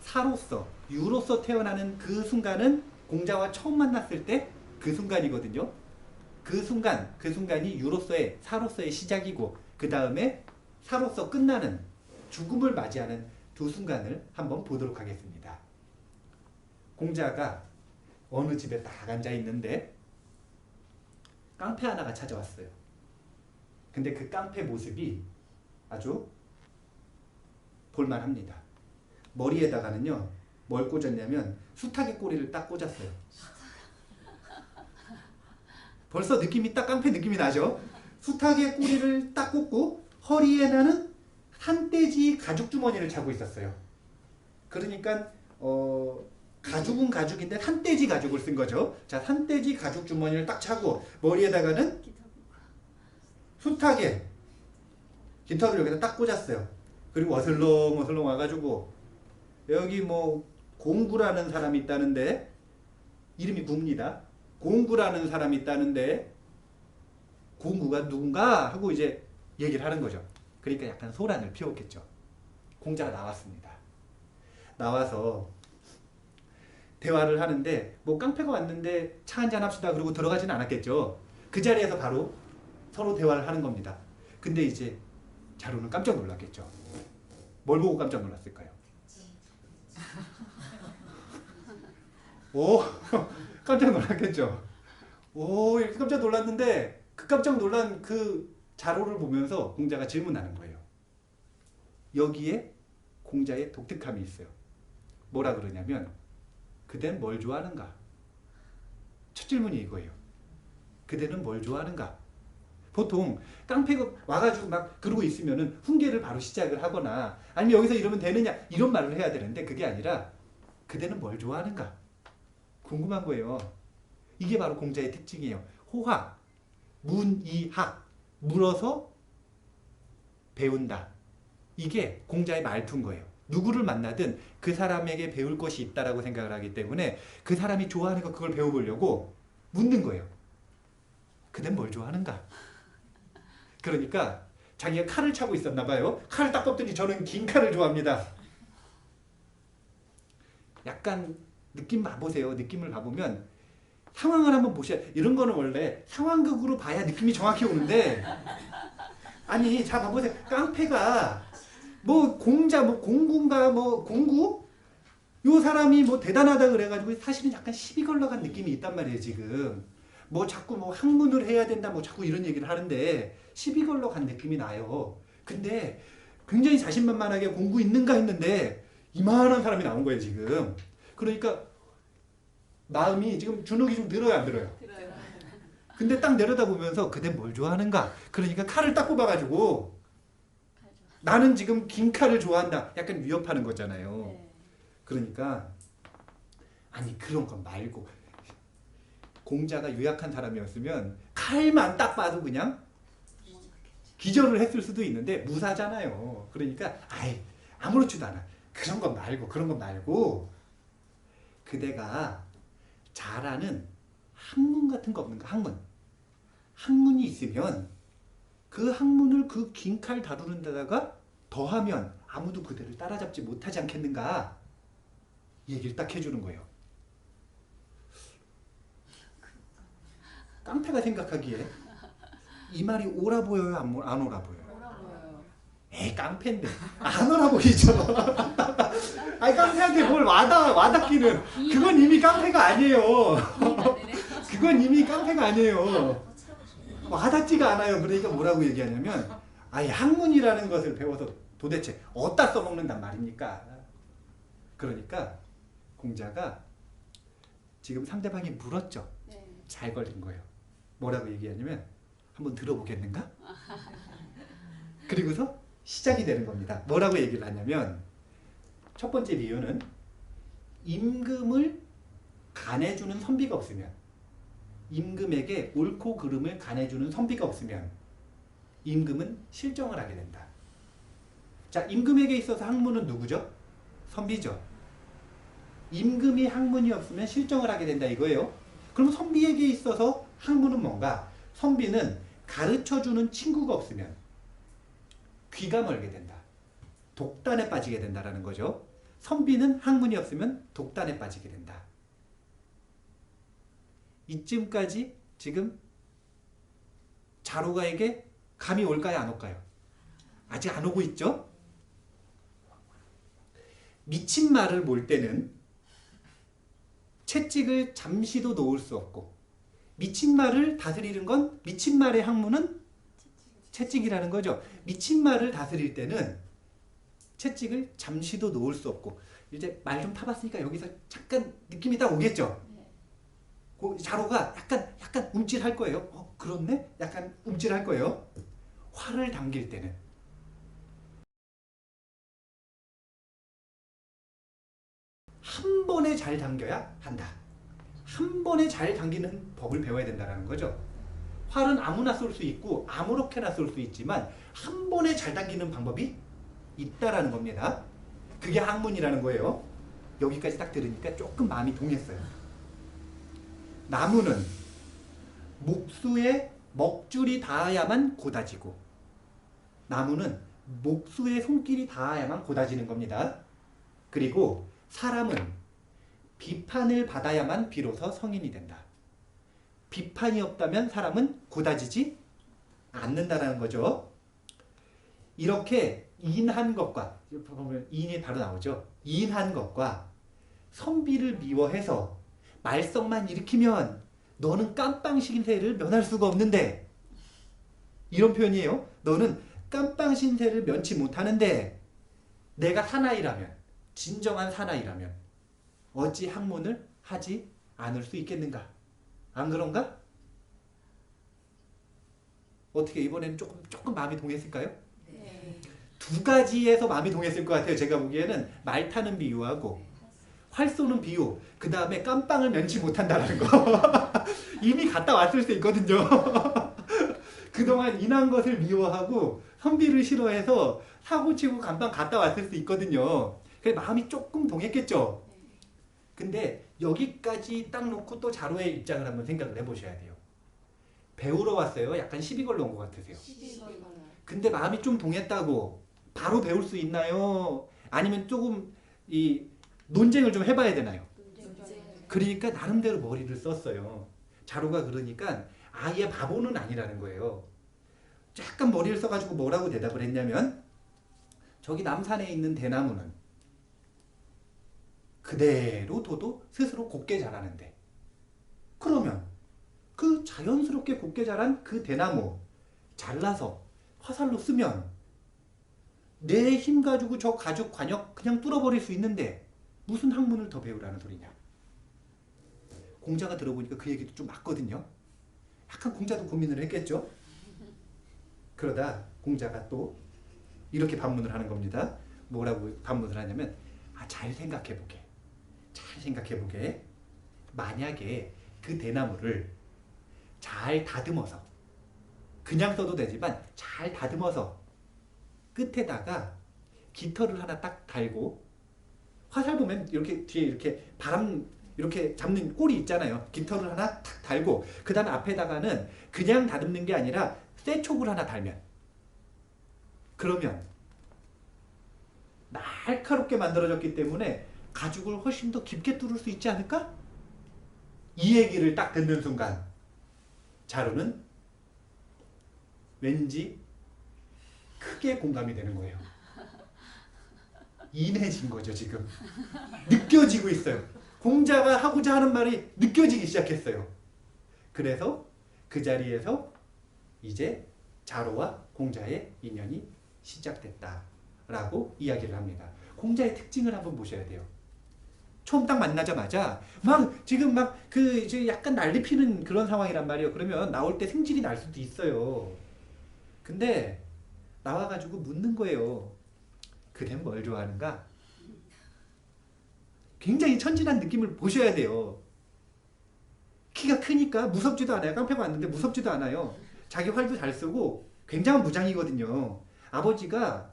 Speaker 1: 사로서, 유로서 태어나는 그 순간은 공자와 처음 만났을 때 그 순간이거든요. 그 순간이 유로서의, 사로서의 시작이고 그 다음에 사로서 끝나는 죽음을 맞이하는 두 순간을 한번 보도록 하겠습니다. 공자가 어느 집에 딱 앉아 있는데 깡패 하나가 찾아왔어요. 근데 그 깡패 모습이 아주 볼만합니다. 머리에다가는요 뭘 꽂았냐면 수탉의 꼬리를 딱 꽂았어요. 벌써 느낌이 딱 깡패 느낌이 나죠? 수탉의 꼬리를 딱 꽂고 허리에는 산돼지 가죽 주머니를 차고 있었어요. 그러니까 가죽은 가죽인데 산돼지 가죽을 쓴 거죠. 자, 산돼지 가죽 주머니를 딱 차고 머리에다가는 수탉의
Speaker 3: 깃털을 여기다 딱 꽂았어요. 그리고 어슬렁어슬렁 와가지고 여기 뭐 공구라는 사람이 있다는데, 이름이 구입니다. 공구라는 사람이 있다는데 공구가 누군가 하고 이제 얘기를 하는 거죠. 그러니까 약간 소란을 피웠겠죠. 공자가 나왔습니다. 나와서 대화를 하는데 뭐 깡패가 왔는데 차 한잔 합시다 그러고 들어가진 않았겠죠. 그 자리에서 바로 서로 대화를 하는 겁니다. 근데 이제 자루는 깜짝 놀랐겠죠. 뭘 보고 깜짝 놀랐을까요? 오, 깜짝 놀랐겠죠. 오, 이렇게 깜짝 놀랐는데 그 깜짝 놀란 그 자료를 보면서 공자가 질문하는 거예요. 여기에 공자의 독특함이 있어요. 뭐라 그러냐면 그대는 뭘 좋아하는가? 첫 질문이 이거예요. 그대는 뭘 좋아하는가? 보통 깡패가 와가지고 막 그러고 있으면은 훈계를 바로 시작을 하거나 아니면 여기서 이러면 되느냐 이런 말을 해야 되는데 그게 아니라 그대는 뭘 좋아하는가? 궁금한 거예요. 이게 바로 공자의 특징이에요. 호학, 문이학, 물어서 배운다. 이게 공자의 말투인 거예요. 누구를 만나든 그 사람에게 배울 것이 있다라고 생각을 하기 때문에 그 사람이 좋아하는 거 그걸 배워보려고 묻는 거예요. 그댄 뭘 좋아하는가? 그러니까 자기가 칼을 차고 있었나 봐요. 칼을 딱 꺾더니 저는 긴 칼을 좋아합니다. 약간 느낌 봐보세요. 느낌을 봐보면 상황을 한번 보셔야, 이런 거는 원래 상황극으로 봐야 느낌이 정확히 오는데, 아니 자 봐보세요. 깡패가 뭐 공자 뭐 공군가 뭐 공구 요 사람이 뭐 대단하다 그래가지고 사실은 약간 시비 걸러간 느낌이 있단 말이에요. 지금 뭐 자꾸 뭐 학문을 해야 된다 뭐 자꾸 이런 얘기를 하는데 시비 걸러간 느낌이 나요. 근데 굉장히 자신만만하게 공부 있는가 했는데 이만한 사람이 나온 거예요. 지금 그러니까 마음이 지금 주눅이 좀 들어요, 안 들어요?
Speaker 2: 들어요.
Speaker 3: 근데 딱 내려다보면서 그댄 뭘 좋아하는가? 그러니까 칼을 딱 뽑아가지고 나는 지금 긴 칼을 좋아한다. 약간 위협하는 거잖아요.
Speaker 2: 네.
Speaker 3: 그러니까 아니 그런 거 말고 공자가 유약한 사람이었으면 칼만 딱 봐도 그냥 기절을 했을 수도 있는데 무사잖아요. 그러니까 아이 아무렇지도 않아. 그런 거 말고 그대가 잘하는 학문 같은 거 없는가? 학문이 있으면 그 학문을 그 긴 칼 다루는 데다가 더하면 아무도 그대를 따라잡지 못하지 않겠는가? 얘기를 딱 해주는 거예요. 깡패가 생각하기에 이 말이 옳아 보여요? 안 옳아 보여요?
Speaker 2: 뭐라 보여요?
Speaker 3: 에이 깡패인데 안 옳아 보이죠? 아니 깡패한테 뭘 와닿기는 그건 이미 깡패가 아니에요. 그건 이미 깡패가 아니에요. 와닿지가 않아요. 그러니까 뭐라고 얘기하냐면 아예 학문이라는 것을 배워서 도대체 어디다 써먹는단 말입니까? 그러니까 공자가 지금 상대방이 물었죠.
Speaker 2: 네.
Speaker 3: 잘 걸린 거예요. 뭐라고 얘기하냐면 한번 들어보겠는가? 그리고서 시작이 되는 겁니다. 뭐라고 얘기를 하냐면 첫 번째 이유는 임금을 간해주는 선비가 없으면, 임금에게 옳고 그름을 간해주는 선비가 없으면 임금은 실정을 하게 된다. 자, 임금에게 있어서 학문은 누구죠? 선비죠. 임금이 학문이 없으면 실정을 하게 된다 이거예요. 그럼 선비에게 있어서 학문은 뭔가? 선비는 가르쳐주는 친구가 없으면 귀가 멀게 된다. 독단에 빠지게 된다라는 거죠. 선비는 학문이 없으면 독단에 빠지게 된다. 이쯤까지 지금 자로가에게 감이 올까요? 안 올까요? 아직 안 오고 있죠? 미친 말을 볼 때는 채찍을 잠시도 놓을 수 없고, 미친 말을 다스리는 건 미친 말의 학문은 채찍이라는 거죠. 미친 말을 다스릴 때는 채찍을 잠시도 놓을 수 없고, 이제 말 좀 타봤으니까 여기서 잠깐 느낌이 딱 오겠죠. 그 자로가 약간 움찔할 거예요. 그렇네? 약간 움찔할 거예요. 활을 당길 때는 한 번에 잘 당겨야 한다. 한 번에 잘 당기는 법을 배워야 된다는 거죠. 활은 아무나 쏠 수 있고 아무렇게나 쏠 수 있지만 한 번에 잘 당기는 방법이 있다라는 겁니다. 그게 학문이라는 거예요. 여기까지 딱 들으니까 조금 마음이 동했어요. 나무는 목수의 먹줄이 닿아야만 고다지고 나무는 목수의 손길이 닿아야만 고다지는 겁니다. 그리고 사람은 비판을 받아야만 비로소 성인이 된다. 비판이 없다면 사람은 고다지지 않는다라는 거죠. 이렇게 인한 것과 보면 인이 바로 나오죠. 인한 것과 선비를 미워해서 말썽만 일으키면 너는 깜빵 신세를 면할 수가 없는데 이런 표현이에요. 너는 깜빵 신세를 면치 못하는데 내가 사나이라면 진정한 사나이라면 어찌 학문을 하지 않을 수 있겠는가? 안 그런가? 어떻게 이번에는 조금 마음이 동했을까요?
Speaker 2: 네.
Speaker 3: 두 가지에서 마음이 동했을 것 같아요. 제가 보기에는 말 타는 비유하고 활 쏘는 비유, 그 다음에 깜빵을 면치 못한다는 거. 이미 갔다 왔을 수 있거든요. 그동안 인한 것을 미워하고 선비를 싫어해서 사고치고 깜빵 갔다 왔을 수 있거든요. 그래서 마음이 조금 동했겠죠. 근데 여기까지 딱 놓고 또 자로의 입장을 한번 생각을 해보셔야 돼요. 배우러 왔어요? 약간 시비 걸러 온 것 같으세요? 근데 마음이 좀 동했다고 바로 배울 수 있나요? 아니면 조금 이 논쟁을 좀 해봐야 되나요? 그러니까 나름대로 머리를 썼어요. 자로가 그러니까 아예 바보는 아니라는 거예요. 약간 머리를 써가지고 뭐라고 대답을 했냐면 저기 남산에 있는 대나무는 그대로 둬도 스스로 곱게 자라는데 그러면 그 자연스럽게 곱게 자란 그 대나무 잘라서 화살로 쓰면 내 힘 가지고 저 가죽 관역 그냥 뚫어버릴 수 있는데 무슨 학문을 더 배우라는 소리냐. 공자가 들어보니까 그 얘기도 좀 맞거든요. 약간 공자도 고민을 했겠죠. 그러다 공자가 또 이렇게 반문을 하는 겁니다. 뭐라고 반문을 하냐면 잘 생각해보게. 잘 생각해보게. 만약에 그 대나무를 잘 다듬어서 그냥 써도 되지만 잘 다듬어서 끝에다가 깃털을 하나 딱 달고 화살 보면 이렇게 뒤에 이렇게 바람 이렇게 잡는 꼴이 있잖아요. 깃털을 하나 탁 달고 그 다음에 앞에다가는 그냥 다듬는 게 아니라 쇠촉을 하나 달면 그러면 날카롭게 만들어졌기 때문에 가죽을 훨씬 더 깊게 뚫을 수 있지 않을까? 이 얘기를 딱 듣는 순간 자루는 왠지 크게 공감이 되는 거예요. 인해진 거죠, 지금. 느껴지고 있어요. 공자가 하고자 하는 말이 느껴지기 시작했어요. 그래서 그 자리에서 이제 자로와 공자의 인연이 시작됐다라고 이야기를 합니다. 공자의 특징을 한번 보셔야 돼요. 처음 딱 만나자마자 지금 약간 난리 피는 그런 상황이란 말이에요. 그러면 나올 때 승질이 날 수도 있어요. 근데 나와가지고 묻는 거예요. 그댄 뭘 좋아하는가? 굉장히 천진한 느낌을 보셔야 돼요. 키가 크니까 무섭지도 않아요. 깡패가 왔는데 무섭지도 않아요. 자기 활도 잘 쓰고 굉장한 무장이거든요. 아버지가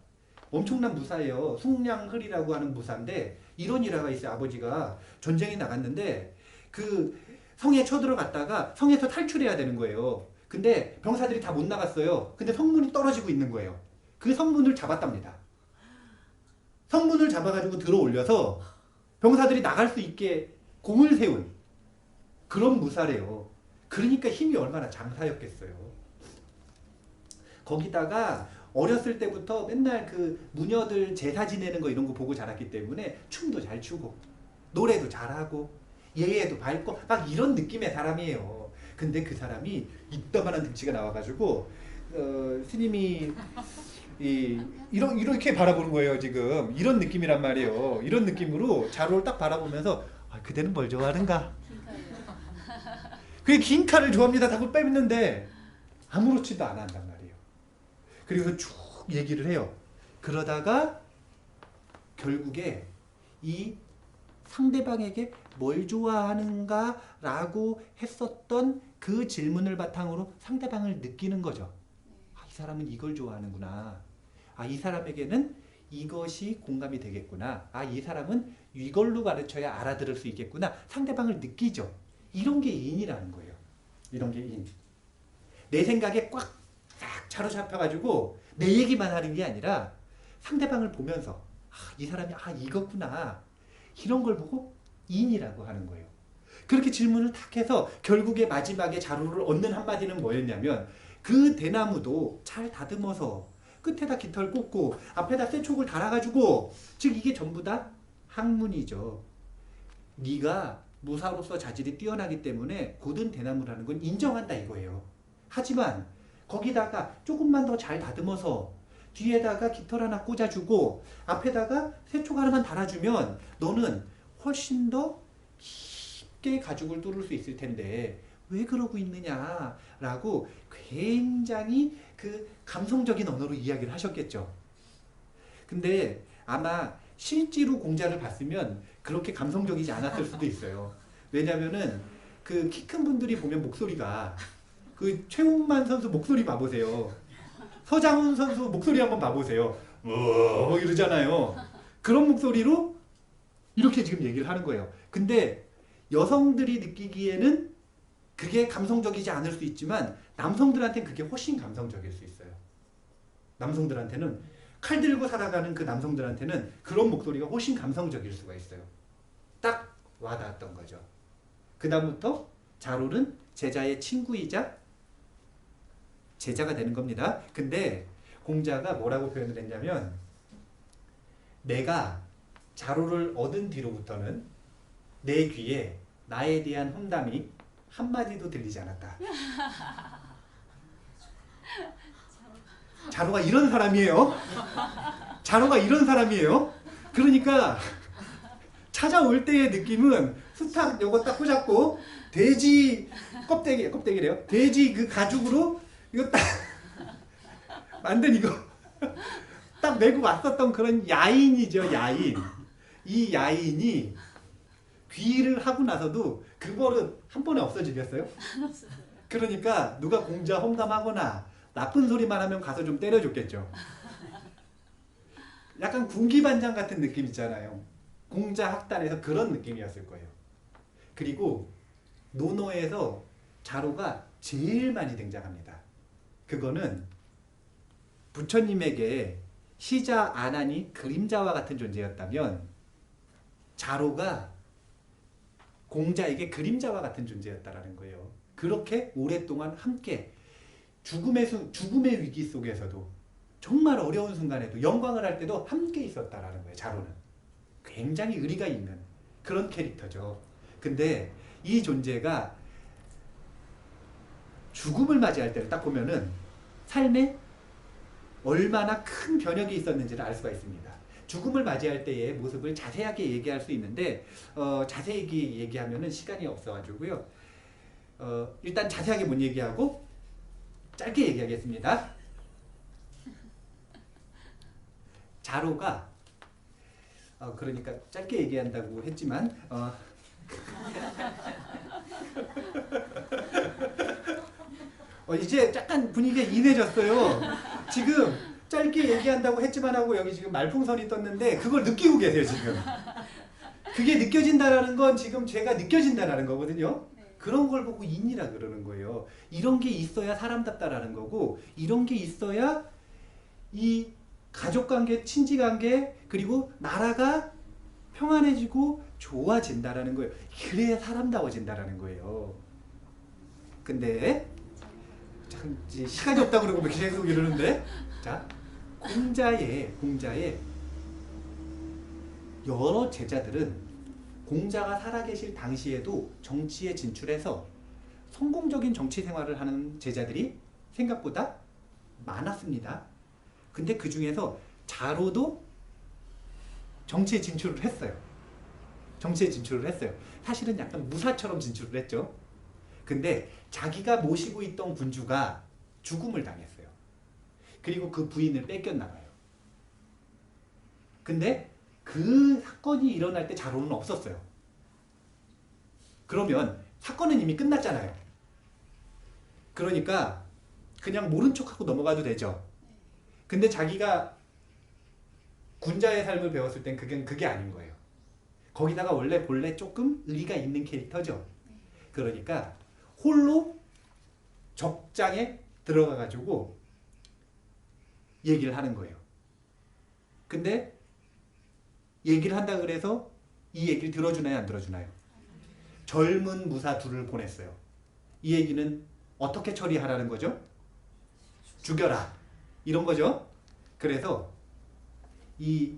Speaker 3: 엄청난 무사예요. 숭량흐리라고 하는 무사인데 이런 일화가 있어요. 아버지가 전쟁에 나갔는데 그 성에 쳐들어갔다가 성에서 탈출해야 되는 거예요. 근데 병사들이 다 못 나갔어요. 근데 성문이 떨어지고 있는 거예요. 그 성문을 잡았답니다. 성문을 잡아가지고 들어올려서 병사들이 나갈 수 있게 공을 세운 그런 무사래요. 그러니까 힘이 얼마나 장사였겠어요. 거기다가 어렸을 때부터 맨날 그 무녀들 제사 지내는 거 이런 거 보고 자랐기 때문에 춤도 잘 추고 노래도 잘하고 예의도 밝고 막 이런 느낌의 사람이에요. 근데 그 사람이 이따만한 등치가 나와가지고 스님이 이렇게 바라보는 거예요. 지금 이런 느낌이란 말이에요. 이런 느낌으로 자로를 딱 바라보면서 그대는 뭘 좋아하는가? 그게 긴 칼을 좋아합니다. 자꾸 빼밌는데 아무렇지도 않아 한단 말이에요. 그리고 쭉 얘기를 해요. 그러다가 결국에 이 상대방에게 뭘 좋아하는가 라고 했었던 그 질문을 바탕으로 상대방을 느끼는 거죠. 아, 이 사람은 이걸 좋아하는구나. 아, 이 사람에게는 이것이 공감이 되겠구나. 아, 이 사람은 이걸로 가르쳐야 알아들을 수 있겠구나. 상대방을 느끼죠. 이런 게 인이라는 거예요. 이런 게 인. 내 생각에 꽉 딱 사로잡혀가지고 내 얘기만 하는 게 아니라 상대방을 보면서 아, 이 사람이 아, 이거구나. 이런 걸 보고 인이라고 하는 거예요. 그렇게 질문을 탁 해서 결국에 마지막에 자료를 얻는 한마디는 뭐였냐면 그 대나무도 잘 다듬어서 끝에다 깃털 꽂고 앞에다 쇠촉을 달아가지고 즉 이게 전부 다 학문이죠. 네가 무사로서 자질이 뛰어나기 때문에 고든 대나무라는 건 인정한다 이거예요. 하지만 거기다가 조금만 더 잘 다듬어서 뒤에다가 깃털 하나 꽂아주고 앞에다가 쇠촉 하나만 달아주면 너는 훨씬 더 쉽게 가죽을 뚫을 수 있을 텐데 왜 그러고 있느냐라고 굉장히 그 감성적인 언어로 이야기를 하셨겠죠. 근데 아마 실제로 공자를 봤으면 그렇게 감성적이지 않았을 수도 있어요. 왜냐면은 그 키 큰 분들이 보면 목소리가 그 최홍만 선수 목소리 봐보세요. 서장훈 선수 목소리 한번 봐보세요. 뭐 이러잖아요. 그런 목소리로 이렇게 지금 얘기를 하는 거예요. 근데 여성들이 느끼기에는 그게 감성적이지 않을 수 있지만 남성들한테는 그게 훨씬 감성적일 수 있어요. 남성들한테는 칼 들고 살아가는 그 남성들한테는 그런 목소리가 훨씬 감성적일 수가 있어요. 딱 와닿았던 거죠. 그 다음부터 자로는 제자의 친구이자 제자가 되는 겁니다. 근데 공자가 뭐라고 표현을 했냐면 내가 자로를 얻은 뒤로부터는 내 귀에 나에 대한 험담이 한마디도 들리지 않았다. 자로가 이런 사람이에요. 자로가 이런 사람이에요. 그러니까 찾아올 때의 느낌은 수탉 요거 딱 꽂았고 돼지 껍데기래요. 돼지 그 가죽으로 이거 딱 만든 이거 딱 메고 왔었던 그런 야인이죠. 야인. 이 야인이 귀를 하고 나서도 그 버릇 한 번에 없어지겠어요? 그러니까 누가 공자 험담하거나 나쁜 소리만 하면 가서 좀 때려줬겠죠. 약간 군기반장 같은 느낌 있잖아요. 공자 학단에서 그런 느낌이었을 거예요. 그리고 논어에서 자로가 제일 많이 등장합니다. 그거는 부처님에게 시자 아난이 그림자와 같은 존재였다면 자로가 공자에게 그림자와 같은 존재였다라는 거예요. 그렇게 오랫동안 함께 죽음의 위기 속에서도 정말 어려운 순간에도 영광을 할 때도 함께 있었다라는 거예요. 자로는 굉장히 의리가 있는 그런 캐릭터죠. 근데 이 존재가 죽음을 맞이할 때를 딱 보면은 삶에 얼마나 큰 변혁이 있었는지를 알 수가 있습니다. 죽음을 맞이할 때의 모습을 자세하게 얘기할 수 있는데 자세히 얘기하면은 시간이 없어가지고요. 일단 자세하게 못 얘기하고 짧게 얘기하겠습니다. 자로가 그러니까 짧게 얘기한다고 했지만 이제 약간 분위기가 인해졌어요. 지금 짧게 얘기한다고 했지만 하고 여기 지금 말풍선이 떴는데 그걸 느끼고 계세요 지금. 그게 느껴진다라는 건 지금 제가 느껴진다라는 거거든요. 그런 걸 보고 인이라 그러는 거예요. 이런 게 있어야 사람답다라는 거고 이런 게 있어야 이 가족관계, 친지관계 그리고 나라가 평안해지고 좋아진다라는 거예요. 그래야 사람다워진다라는 거예요. 근데 참 시간이 없다고 그러고 계속 이러는데 자 공자의 여러 제자들은 공자가 살아계실 당시에도 정치에 진출해서 성공적인 정치 생활을 하는 제자들이 생각보다 많았습니다. 근데 그 중에서 자로도 정치에 진출을 했어요. 사실은 약간 무사처럼 진출을 했죠. 근데 자기가 모시고 있던 군주가 죽음을 당했어요. 그리고 그 부인을 뺏겼나 봐요. 근데 그 사건이 일어날 때 자로는 없었어요. 그러면 사건은 이미 끝났잖아요. 그러니까 그냥 모른 척하고 넘어가도 되죠. 근데 자기가 군자의 삶을 배웠을 땐 그게 아닌 거예요. 거기다가 원래 본래 조금 의리가 있는 캐릭터죠. 그러니까 홀로 적장에 들어가가지고 얘기를 하는 거예요. 근데 얘기를 한다 그래서 이 얘기를 들어주나요, 안 들어주나요? 젊은 무사 둘을 보냈어요. 이 얘기는 어떻게 처리하라는 거죠? 죽여라. 이런 거죠. 그래서 이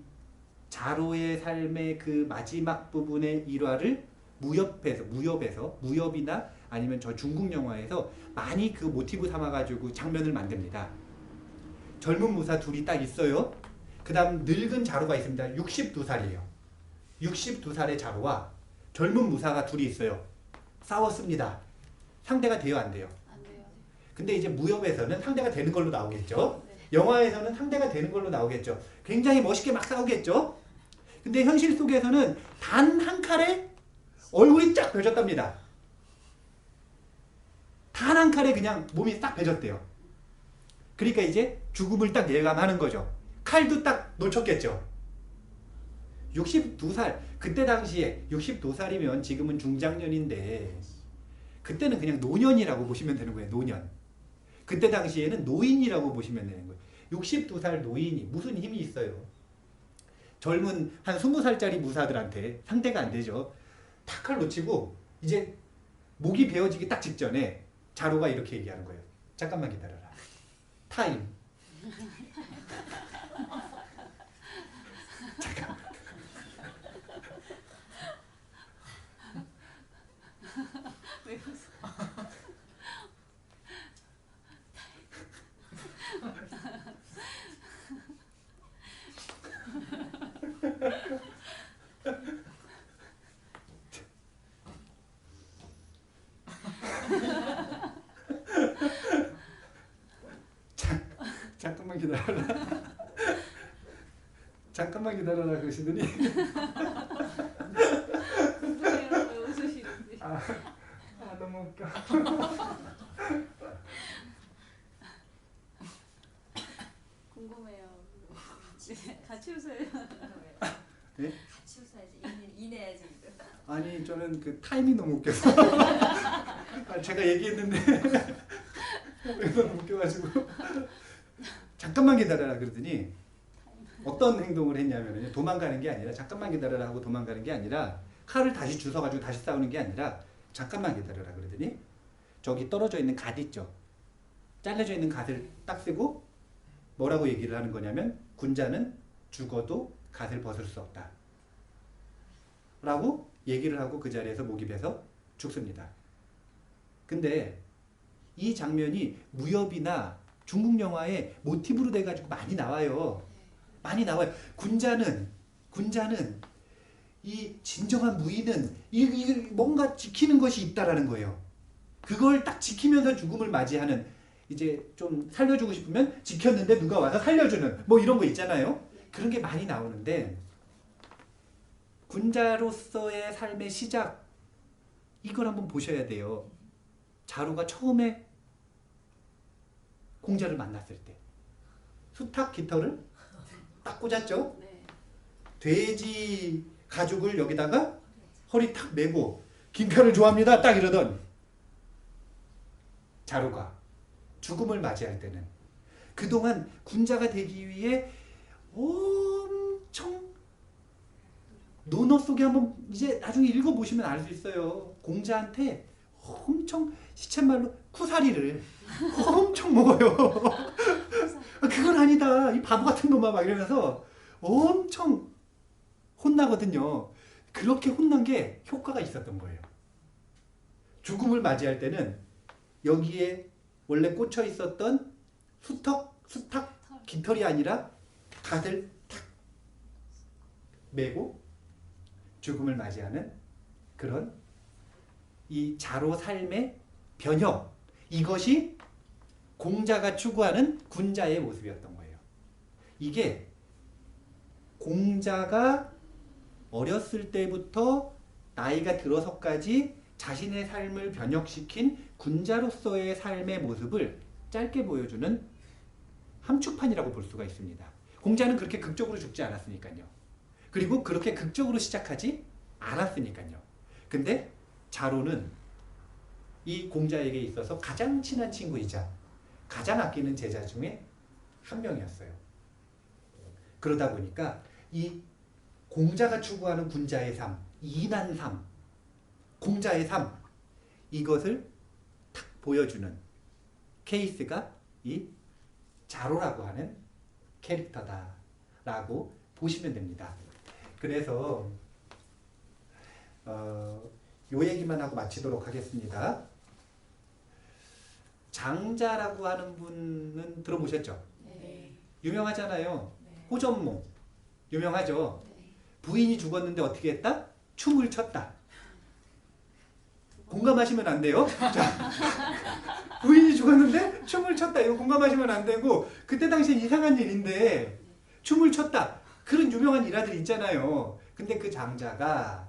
Speaker 3: 자로의 삶의 그 마지막 부분의 일화를 무협이나 아니면 저 중국 영화에서 많이 그 모티브 삼아가지고 장면을 만듭니다. 젊은 무사 둘이 딱 있어요. 그 다음 늙은 자로가 있습니다. 62살이에요. 62살의 자로와 젊은 무사가 둘이 있어요. 싸웠습니다. 상대가 돼요, 안 돼요?
Speaker 2: 안 돼요.
Speaker 3: 근데 이제 무협에서는 상대가 되는 걸로 나오겠죠. 영화에서는 상대가 되는 걸로 나오겠죠. 굉장히 멋있게 막 싸우겠죠. 근데 현실 속에서는 단 한 칼에 얼굴이 쫙 베졌답니다. 단 한 칼에 그냥 몸이 딱 베졌대요. 그러니까 이제 죽음을 딱 예감하는 거죠. 칼도 딱 놓쳤겠죠. 62살, 그때 당시에 62살이면 지금은 중장년인데 그때는 그냥 노년이라고 보시면 되는 거예요. 노년. 그때 당시에는 노인이라고 보시면 되는 거예요. 62살 노인이 무슨 힘이 있어요. 젊은 한 20살짜리 무사들한테 상대가 안 되죠. 탁 칼 놓치고 이제 목이 베어지기 딱 직전에 자로가 이렇게 얘기하는 거예요. 잠깐만 기다려라. 타임. 잠깐.
Speaker 2: 왜 웃어?
Speaker 3: 잠깐만 기다려라. 잠깐만 기다려라 그러시더니
Speaker 2: 궁금해요. 왜 웃으시는지.
Speaker 3: 너무 웃겨.
Speaker 2: 궁금해요. 같이 웃어요.
Speaker 3: 네?
Speaker 2: 같이 웃어야지. 인해야지.
Speaker 3: 아니 저는 그 타임이 너무 웃겨서 제가 얘기했는데 너무 웃겨가지고 잠깐만 기다려라 그러더니 어떤 행동을 했냐면 도망가는 게 아니라 잠깐만 기다려라 하고 도망가는 게 아니라 칼을 다시 주워가지고 다시 싸우는 게 아니라 잠깐만 기다려라 그러더니 저기 떨어져 있는 갓 있죠. 잘려져 있는 갓을 딱 쓰고 뭐라고 얘기를 하는 거냐면 군자는 죽어도 갓을 벗을 수 없다 라고 얘기를 하고 그 자리에서 목이 베서 죽습니다. 근데 이 장면이 무협이나 중국 영화의 모티브로 돼가지고 많이 나와요. 많이 나와요. 군자는 이 진정한 무인은 이 뭔가 지키는 것이 있다라는 거예요. 그걸 딱 지키면서 죽음을 맞이하는, 이제 좀 살려주고 싶으면 지켰는데 누가 와서 살려주는 뭐 이런 거 있잖아요. 그런 게 많이 나오는데 군자로서의 삶의 시작, 이걸 한번 보셔야 돼요. 자루가 처음에 공자를 만났을 때 수탉 깃털을 딱 꽂았죠.
Speaker 2: 네.
Speaker 3: 돼지 가죽을 여기다가 허리 탁 메고 긴편을 좋아합니다 딱 이러던 자루가 죽음을 맞이할 때는 그동안 군자가 되기 위해 엄청 논어 속에 한번 이제 나중에 읽어보시면 알 수 있어요. 공자한테 엄청 시쳇말로 쿠사리를 엄청 먹어요. 그건 아니다 이 바보 같은 놈아 막 이러면서 엄청 혼나거든요. 그렇게 혼난 게 효과가 있었던 거예요. 죽음을 맞이할 때는 여기에 원래 꽂혀 있었던 수탉 깃털이 아니라 갓을 탁 메고 죽음을 맞이하는 그런 이 자로 삶의 변형, 이것이 공자가 추구하는 군자의 모습이었던 거예요. 이게 공자가 어렸을 때부터 나이가 들어서까지 자신의 삶을 변혁시킨 군자로서의 삶의 모습을 짧게 보여주는 함축판이라고 볼 수가 있습니다. 공자는 그렇게 극적으로 죽지 않았으니까요. 그리고 그렇게 극적으로 시작하지 않았으니까요. 근데 자로는 이 공자에게 있어서 가장 친한 친구이자 가장 아끼는 제자 중에 한 명이었어요. 그러다 보니까 이 공자가 추구하는 군자의 삶, 이난 삶, 공자의 삶, 이것을 탁 보여주는 케이스가 이 자로라고 하는 캐릭터다라고 보시면 됩니다. 그래서 요 얘기만 하고 마치도록 하겠습니다. 장자라고 하는 분은 들어보셨죠?
Speaker 2: 네.
Speaker 3: 유명하잖아요.
Speaker 2: 네.
Speaker 3: 호전몽 유명하죠.
Speaker 2: 네.
Speaker 3: 부인이 죽었는데 어떻게 했다? 춤을 췄다. 공감하시면 안 돼요. 자, 부인이 죽었는데 춤을 췄다. 이거 공감하시면 안 되고, 그때 당시에 이상한 일인데 춤을 췄다. 그런 유명한 일화들 있잖아요. 근데 그 장자가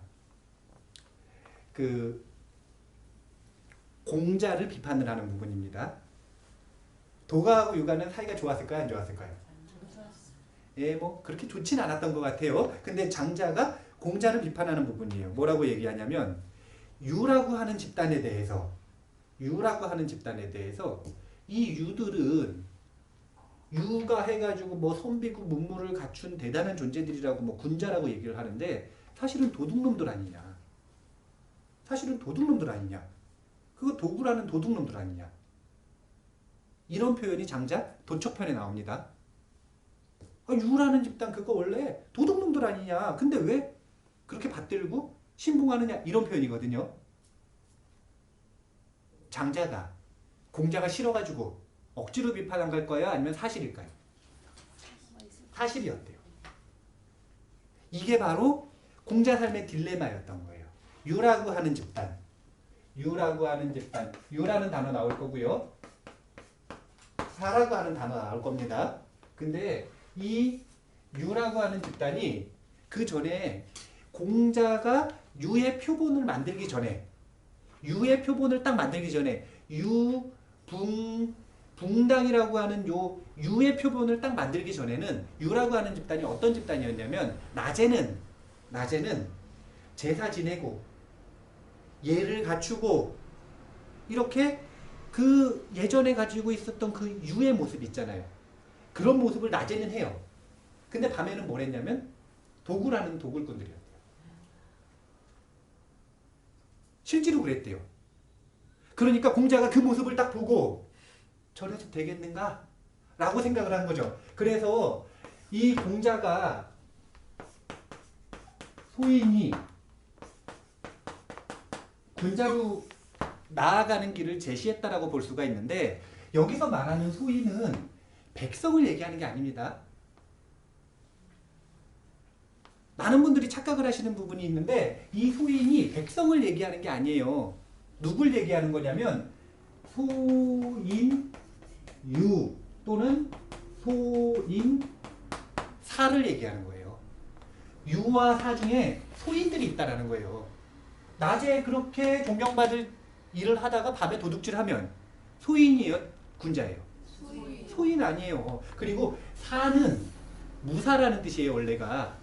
Speaker 3: 그 공자를 비판을 하는 부분입니다. 도가하고 유가는 사이가 좋았을까요? 안 좋았을까요? 예, 뭐 그렇게 좋진 않았던 것 같아요. 근데 장자가 공자를 비판하는 부분이에요. 뭐라고 얘기하냐면 유라고 하는 집단에 대해서 이 유들은 유가 해가지고 뭐 선비고 문무를 갖춘 대단한 존재들이라고 뭐 군자라고 얘기를 하는데 사실은 도둑놈들 아니냐. 그거 도구라는 도둑놈들 아니냐. 이런 표현이 장자 도처편에 나옵니다. 유라는 집단 그거 원래 도둑놈들 아니냐. 근데 왜 그렇게 받들고 신봉하느냐. 이런 표현이거든요. 장자가 공자가 싫어가지고 억지로 비판한 걸까요? 아니면 사실일까요? 사실이었대요. 이게 바로 공자 삶의 딜레마였던 거예요. 유라고 하는 집단. 유라는 단어 나올 거고요. 사라고 하는 단어 나올 겁니다. 근데 이 유라고 하는 집단이 그 전에 공자가 유의 표본을 만들기 전에 붕당이라고 하는 요 유의 표본을 딱 만들기 전에는 유라고 하는 집단이 어떤 집단이었냐면 낮에는 제사 지내고 예를 갖추고 이렇게 그 예전에 가지고 있었던 그 유의 모습 있잖아요. 그런 모습을 낮에는 해요. 근데 밤에는 뭘 했냐면 도구라는 도굴꾼들이었대요. 실제로 그랬대요. 그러니까 공자가 그 모습을 딱 보고 저래도 되겠는가? 라고 생각을 한 거죠. 그래서 이 공자가 소인이 군자로 나아가는 길을 제시했다라고 볼 수가 있는데 여기서 말하는 소인은 백성을 얘기하는 게 아닙니다. 많은 분들이 착각을 하시는 부분이 있는데 이 소인이 백성을 얘기하는 게 아니에요. 누굴 얘기하는 거냐면 소인유 또는 소인사를 얘기하는 거예요. 유와 사 중에 소인들이 있다라는 거예요. 낮에 그렇게 존경받을 일을 하다가 밤에 도둑질하면 소인이에요? 군자예요? 소인 아니에요. 그리고 사는 무사라는 뜻이에요, 원래가.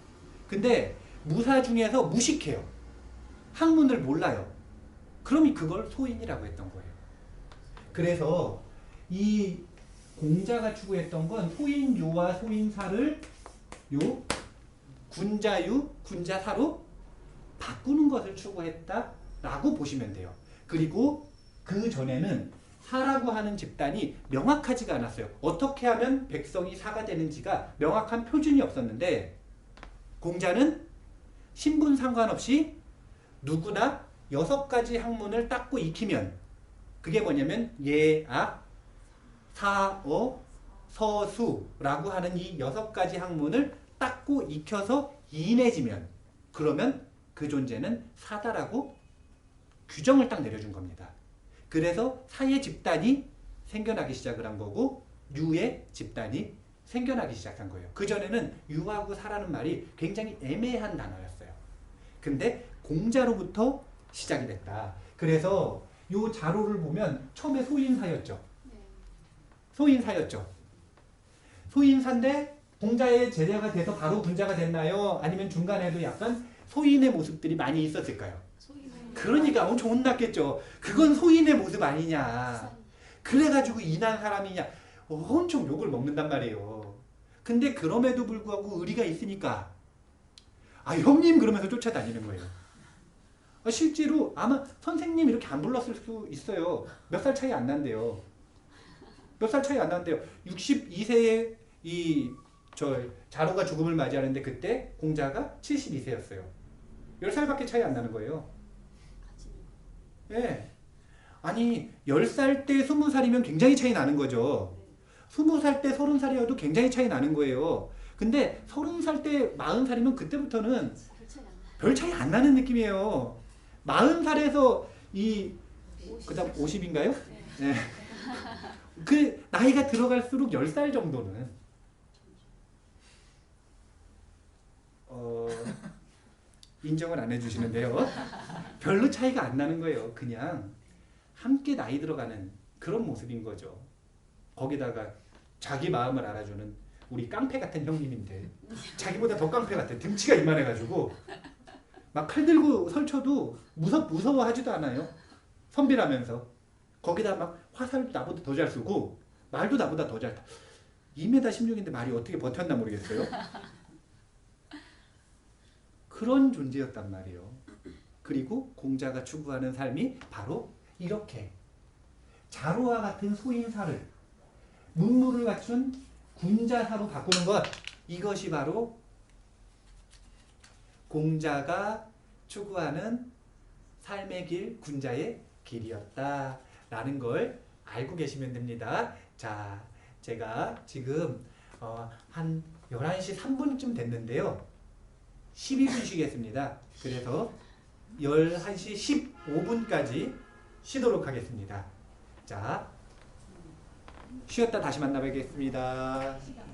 Speaker 3: 근데 무사 중에서 무식해요. 학문을 몰라요. 그럼 그걸 소인이라고 했던 거예요. 그래서 이 공자가 추구했던 건 소인유와 소인사를 군자유, 군자사로 바꾸는 것을 추구했다라고 보시면 돼요. 그리고 그 전에는 사라고 하는 집단이 명확하지가 않았어요. 어떻게 하면 백성이 사가 되는지가 명확한 표준이 없었는데 공자는 신분 상관없이 누구나 6가지 학문을 닦고 익히면 그게 뭐냐면 예악, 사어, 서수라고 하는 이 6가지 학문을 닦고 익혀서 이인해지면 그러면 그 존재는 사다라고 규정을 딱 내려준 겁니다. 그래서 사의 집단이 생겨나기 시작을 한 거고 유의 집단이 생겨나기 시작한 거예요. 그전에는 유하고 사라는 말이 굉장히 애매한 단어였어요. 근데 공자로부터 시작이 됐다. 그래서 요 자로를 보면 처음에 소인사였죠.
Speaker 2: 네.
Speaker 3: 소인사였죠. 소인사인데 공자의 제자가 돼서 바로 군자가 됐나요? 아니면 중간에도 약간 소인의 모습들이 많이 있었을까요?
Speaker 2: 소인의
Speaker 3: 그러니까 엄청 혼났겠죠. 그건 소인의 모습 아니냐.
Speaker 2: 산.
Speaker 3: 그래가지고 인한 사람이냐. 엄청 욕을 먹는단 말이에요. 근데 그럼에도 불구하고 의리가 있으니까 아 형님 그러면서 쫓아다니는 거예요. 실제로 아마 선생님 이렇게 안 불렀을 수 있어요. 몇 살 차이 안 난대요. 몇 살 차이 안 난대요. 62세에 자로가 죽음을 맞이하는데 그때 공자가 72세였어요. 10살밖에 차이 안 나는 거예요.
Speaker 2: 같이
Speaker 3: 예. 아니 10살 때 20살이면 굉장히 차이 나는 거죠. 20살 때 30살이어도 굉장히 차이 나는 거예요. 근데 30살 때 40살이면 그때부터는
Speaker 2: 별 차이 안 나.
Speaker 3: 별 차이 안 나는 느낌이에요. 40살에서 그다음 50인가요?
Speaker 2: 네.
Speaker 3: 네. 그 나이가 들어갈수록 10살 정도는 인정을 안 해주시는데요. 별로 차이가 안 나는 거예요. 그냥 함께 나이 들어가는 그런 모습인 거죠. 거기다가 자기 마음을 알아주는 우리 깡패 같은 형님인데 자기보다 더 깡패 같아. 등치가 이만해가지고 막 칼 들고 설쳐도 무서워하지도 않아요. 선비라면서. 거기다 막 화살 나보다 더 잘 쓰고 말도 나보다 더 잘. 2m 16인데 말이 어떻게 버텼나 모르겠어요. 그런 존재였단 말이에요. 그리고 공자가 추구하는 삶이 바로 이렇게 자로와 같은 소인사를 문무를 갖춘 군자사로 바꾸는 것, 이것이 바로 공자가 추구하는 삶의 길, 군자의 길이었다라는 걸 알고 계시면 됩니다. 자, 제가 지금 한 11시 3분쯤 됐는데요. 12분 쉬겠습니다. 그래서 11시 15분까지 쉬도록 하겠습니다. 자, 쉬었다 다시 만나 뵙겠습니다.
Speaker 2: 시간.